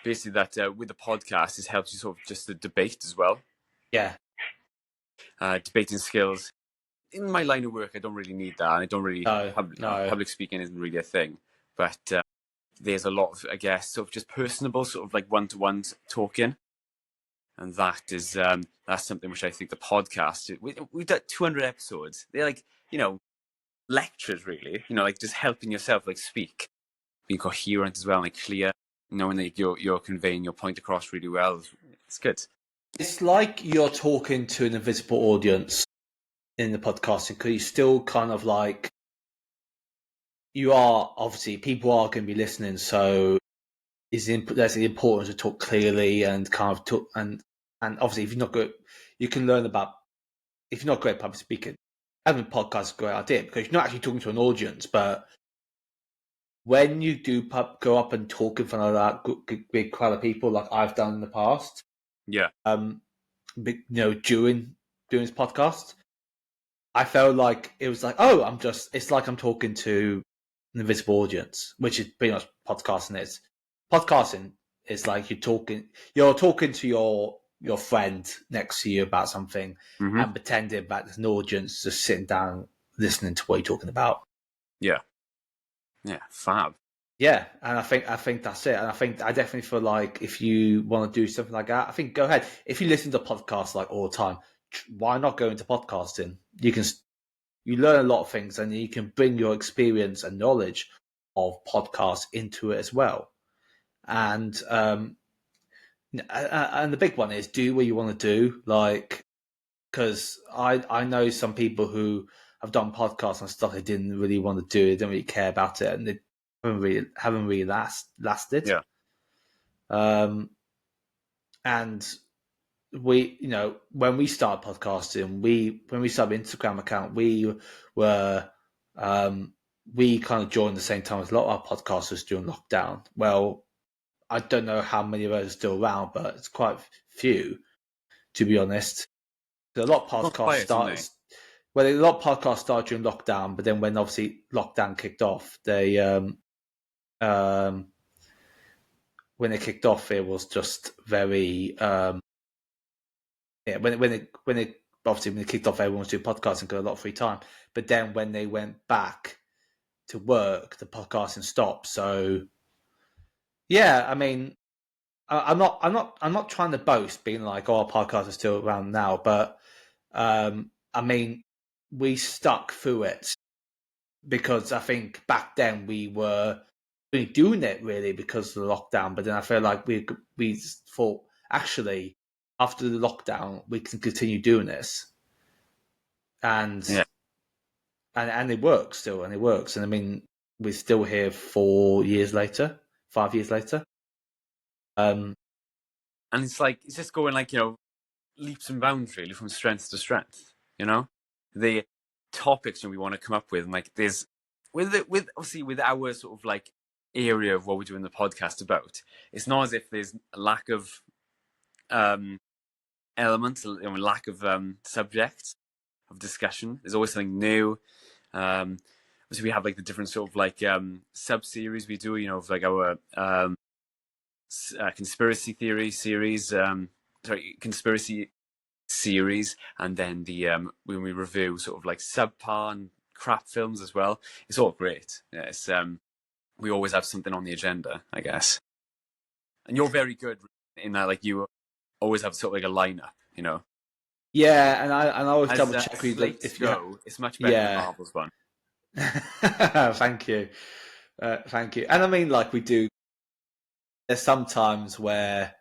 Basically, that with the podcast, it helps you sort of just the debate as well. Yeah. Debating skills. In my line of work, I don't really need that. I don't really. No. Public speaking isn't really a thing, but there's a lot of, I guess, sort of just personable, sort of like one-to-one talking, and that is that's something which I think the podcast. We've done 200 episodes. They're like lectures, really. Like just helping yourself like speak, being coherent as well, like clear, knowing that you're conveying your point across really well. It's good. It's like you're talking to an invisible audience in the podcasting, because you still kind of like, you are, obviously people are going to be listening, so there's the importance to talk clearly and kind of talk, and obviously if you're not good, you can learn about, if you're not great at public speaking, having a podcast is a great idea, because you're not actually talking to an audience. But when you do go up and talk in front of that big crowd of people, like I've done in the past, during this podcast, I felt like it was like, it's like I'm talking to an invisible audience, which is pretty much podcasting is. Podcasting is like you're talking to your friend next to you about something, and pretending that there's an audience just sitting down listening to what you're talking about. Yeah, fab. Yeah, and I think that's it. And I definitely feel like if you want to do something like that, I think go ahead. If you listen to podcasts like all the time, why not go into podcasting? You learn a lot of things, and you can bring your experience and knowledge of podcasts into it as well. And the big one is do what you want to do, like, because I know some people who have done podcasts and stuff they didn't really want to do, they didn't really care about it, and they haven't really lasted. Yeah. And we, when we started podcasting, when we started Instagram account, we were we kind of joined the same time as a lot of our podcasters during lockdown. Well, I don't know how many of those are still around, but it's quite few, to be honest. A lot of podcasts started. Well, a lot of podcasts started during lockdown, but then when obviously lockdown kicked off, they when it kicked off, it was just very when it obviously when it kicked off, everyone was doing podcasting because a lot of free time. But then when they went back to work, the podcasting stopped. So yeah, I mean, I'm not trying to boast being like, our podcast is still around now, but I mean, we stuck through it because I think back then we were really doing it really because of the lockdown. But then I feel like we thought actually after the lockdown we can continue doing this, and it works still, and it works. And I mean, we're still here 5 years later. And it's like it's just going like leaps and bounds really from strength to strength. The topics we want to come up with, and like there's with obviously with our sort of like area of what we're doing the podcast about, it's not as if there's a lack of elements, lack of subjects of discussion. There's always something new. Obviously we have like the different sort of like sub series we do, of like our conspiracy theory series, conspiracy series, and then the when we review sort of like subpar and crap films as well. It's all great. Yeah, it's we always have something on the agenda, I guess. And you're very good in that, like you always have sort of like a lineup, Yeah, and I always double check with you. If it's much better than Marvel's one. Thank you. And I mean, like we do. There's sometimes where,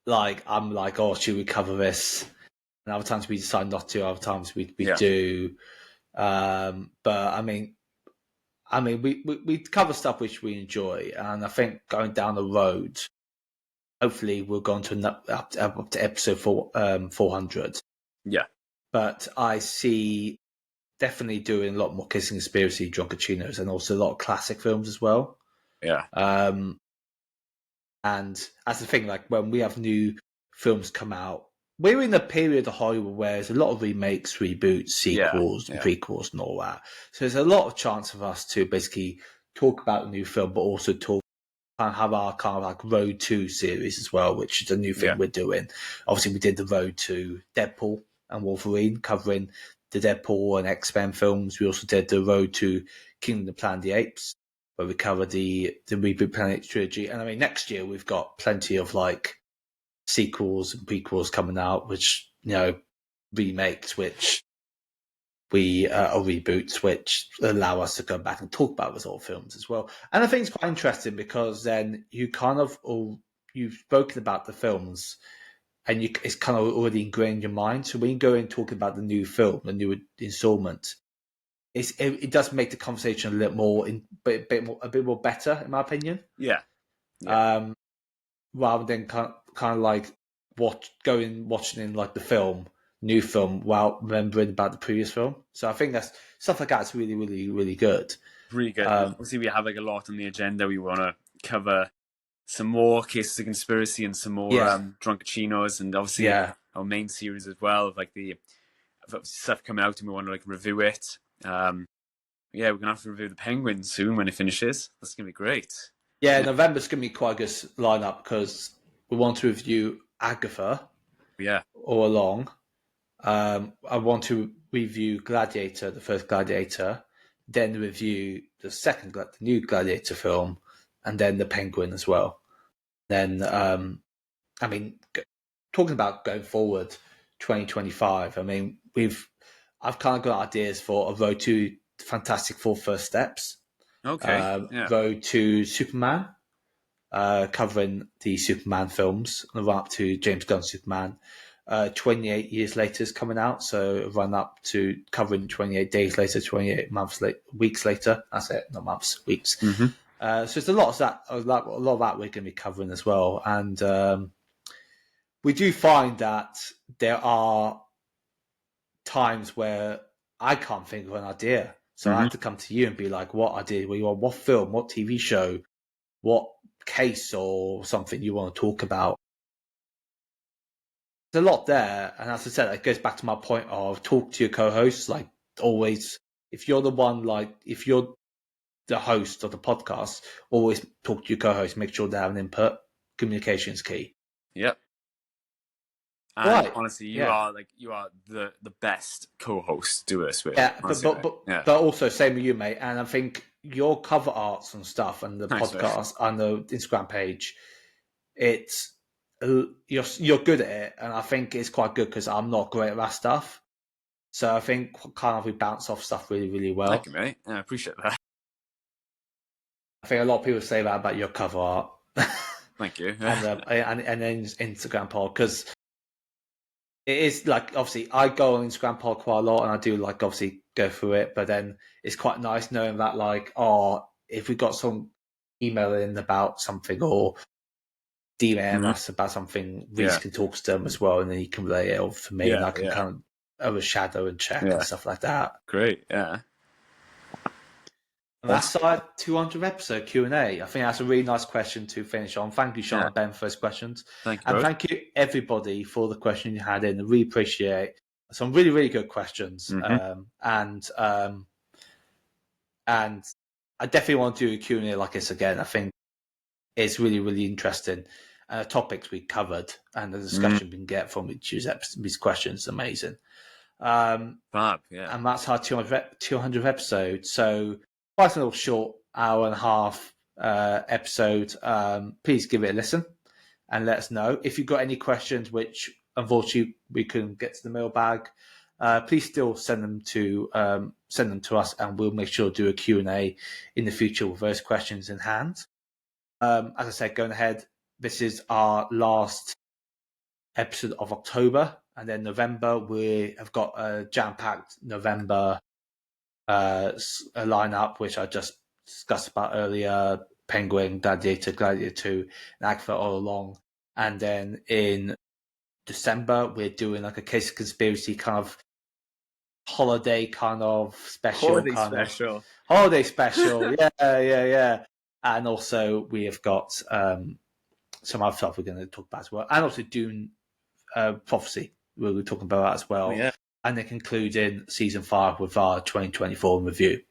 like, I'm like, oh, should we cover this? And other times we decide not to. Other times we do. But I mean, we cover stuff which we enjoy, and I think going down the road, hopefully we'll go on to up to episode 400. Yeah. But I see definitely doing a lot more Kissing Conspiracy, Drunkachinos, and also a lot of classic films as well. Yeah. And that's the thing, like when we have new films come out, we're in a period of Hollywood where there's a lot of remakes, reboots, sequels, and prequels, and all that. So there's a lot of chance for us to basically talk about a new film, but also have our kind of like Road to series as well, which is a new thing we're doing. Obviously, we did the Road to Deadpool and Wolverine, covering the Deadpool and X-Men films. We also did the Road to Kingdom of the Planet of the Apes, where we covered the Reboot Planet trilogy. And I mean, next year we've got plenty of like sequels and prequels coming out, which remakes, which we or reboots, which allow us to go back and talk about those old films as well. And I think it's quite interesting because then you kind of you've spoken about the films, and it's kind of already ingrained in your mind. So when you go in talking about the new film, the new installment, it does make the conversation a little more, a bit more better, in my opinion. Yeah. Rather than kind of like watching in like the new film, while remembering about the previous film. So I think that's stuff like that's really, really, really good. Really good. Obviously, we have like a lot on the agenda. We want to cover some more Cases of Conspiracy and some more Drunkachinos, and obviously our main series as well of like the stuff coming out, and we want to like review it. We're gonna have to review the Penguin soon when it finishes. That's gonna be great. Yeah, November's gonna be quite a good lineup because we want to review Agatha. Yeah. All along. I want to review Gladiator, the first Gladiator, then review the new Gladiator film, and then the Penguin as well. Then, I mean, talking about going forward, 2025. I mean, I've kind of got ideas for a Road to Fantastic Four First Steps. Road to Superman, covering the Superman films, and run up to James Gunn's Superman. 28 years later is coming out, so run up to covering 28 days later, 28 weeks later. That's it, not months, weeks. Mm-hmm. So it's a lot of that we're going to be covering as well, and we do find that there are times where I can't think of an idea, so I have to come to you and be like, "What idea? What film? What TV show? What case or something you want to talk about?" There's a lot there, and as I said, it goes back to my point of talk to your co-hosts. Like always, if you're the host of the podcast, always talk to your co-host. Make sure they have an input. Communication is key. Yep. And honestly, you are the best co-host to do this with. Yeah, but also same with you, mate. And I think your cover arts and stuff, and the podcast and the Instagram page, you're good at it, and I think it's quite good because I'm not great at that stuff. So I think kind of we bounce off stuff really, really well. Thank you, mate. I appreciate that. I think a lot of people say that about your cover art. Thank you. and then Instagram pod, because it is like, obviously I go on Instagram pod quite a lot, and I do like obviously go through it, but then it's quite nice knowing that like, if we got some email in about something or DM us about something, Reese can talk to them as well, and then he can relay it over for me, and I can kind of overshadow and check and stuff like that. Great, yeah. And that's our 200 episode Q&A. I think that's a really nice question to finish on. Thank you, Sean and Ben, for those questions. Thank you, and thank you, everybody, for the question you had in. I really appreciate some really, really good questions. And I definitely want to do a Q&A like this again. I think it's really, really interesting. Topics we covered and the discussion we can get from these questions is amazing. Fab, yeah. And that's our 200 episode. So quite a little short hour and a half episode. Please give it a listen and let us know. If you've got any questions, which unfortunately we couldn't get to the mailbag, please still send them to us, and we'll make sure to do a Q&A in the future with those questions in hand. As I said, going ahead, this is our last episode of October, and then November we have got a jam-packed November lineup, which I just discussed about earlier: Penguin, Gladiator 2, and Agatha all along. And then in December we're doing like a Case of Conspiracy kind of holiday kind of special. Holiday special. Yeah. And also we have got some other stuff we're going to talk about as well, and also Dune Prophecy we'll be talking about that as well. And then concluding season 5 with our 2024 review.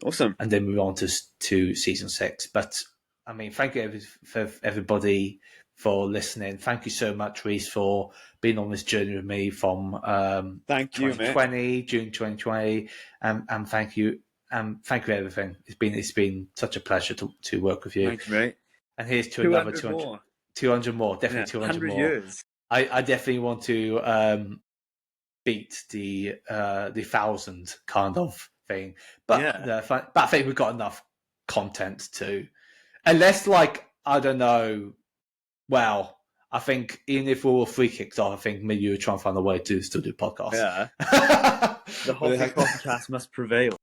Awesome. And then move on to season 6. But I mean, thank you for everybody for listening. Thank you so much, Reese, for being on this journey with me from June 2020, and thank you. Thank you for everything. It's been such a pleasure to work with you. Thank you, mate. And here's to another 200 more. Definitely 200 more. Years. I definitely want to beat the 1,000 kind of thing. But but I think we've got enough content to, unless like, I don't know. Well, I think even if we were 3 kicks off, I think maybe you would try and find a way to still do podcasts. Yeah. The Hoffi Coffi cast must prevail.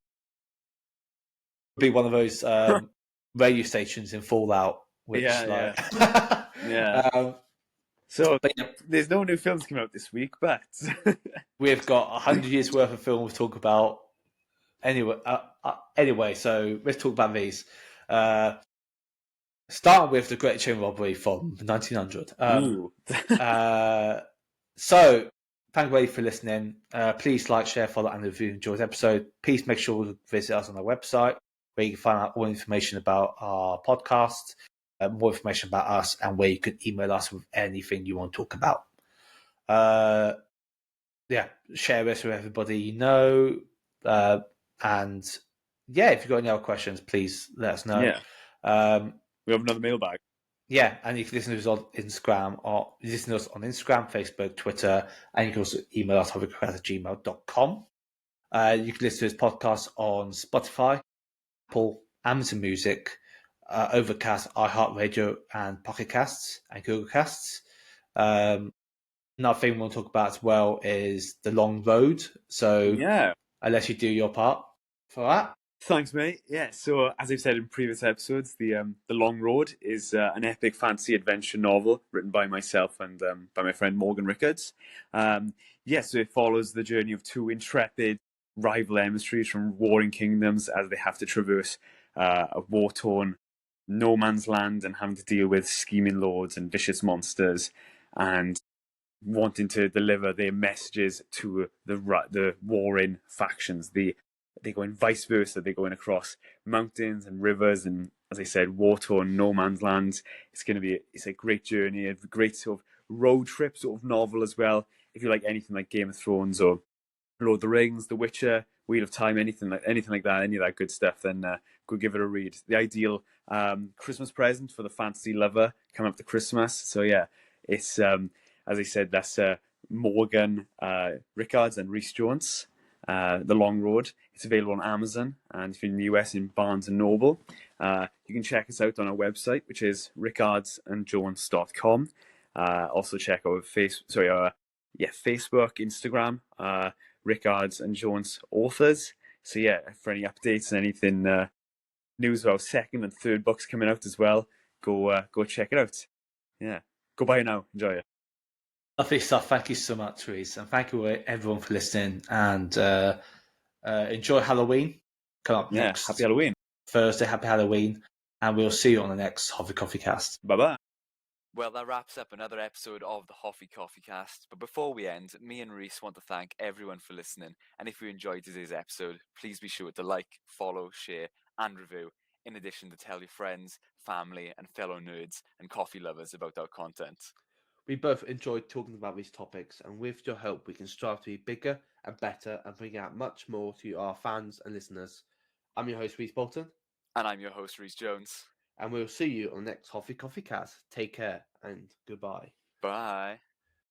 Be one of those radio stations in Fallout, which So there's no new films coming out this week, but we've got 100 years worth of film to talk about. Anyway, so let's talk about these. Starting with the Great Chain Robbery from 1900. So thank you for listening. Please like, share, follow, and if you enjoyed the episode, please make sure to visit us on our website, where you can find out all information about our podcast, more information about us, and where you can email us with anything you want to talk about. Share this with everybody you know. And if you've got any other questions, please let us know. We have another mailbag. Yeah, and you can listen to us on Instagram, Facebook, Twitter, and you can also email us hofficoffi@gmail.com. You can listen to this podcast on Spotify, Apple, Amazon Music, Overcast, iHeartRadio, and Pocket Casts and Google Casts. Another thing we want to talk about as well is the long road. So I'll let you do your part for that. Thanks, mate. Yeah, so as I've said in previous episodes, the Long Road is an epic fantasy adventure novel written by myself and by my friend Morgan Rickards. So it follows the journey of two intrepid rival emissaries from warring kingdoms as they have to traverse a war-torn no man's land and having to deal with scheming lords and vicious monsters and wanting to deliver their messages to the warring factions. They're going vice versa. They're going across mountains and rivers and, as I said, war-torn no man's land. It's a great journey, a great sort of road trip sort of novel as well. If you like anything like Game of Thrones or Lord of the Rings, The Witcher, Wheel of Time, anything like that, any of that good stuff, then go give it a read. The ideal Christmas present for the fantasy lover coming up to Christmas. So yeah, it's as I said, that's Morgan Rickards and Rhys Jones. The Long Road. It's available on Amazon, and if you're in the US, in Barnes and Noble. You can check us out on our website, which is rickardsandjones.com. Also check out Facebook, Instagram, Rickards and Jones Authors. So yeah, for any updates and anything news about second and third books coming out as well, go check it out. Yeah, go buy it now. Enjoy it. Lovely stuff. Thank you so much, Rhys, and thank you everyone for listening. And enjoy Halloween. Come up next. Happy Halloween. Thursday, happy Halloween, and we'll see you on the next Hoffi Coffi cast. Bye-bye. Well, that wraps up another episode of the Hoffi Coffi cast. But before we end, me and Rhys want to thank everyone for listening. And if you enjoyed today's episode, please be sure to like, follow, share, and review. In addition to tell your friends, family, and fellow nerds and coffee lovers about our content. We both enjoyed talking about these topics, and with your help, we can strive to be bigger and better and bring out much more to our fans and listeners. I'm your host, Rhys Bolton. And I'm your host, Rhys Jones. And we'll see you on the next Hoffi Coffi cast. Take care and goodbye. Bye.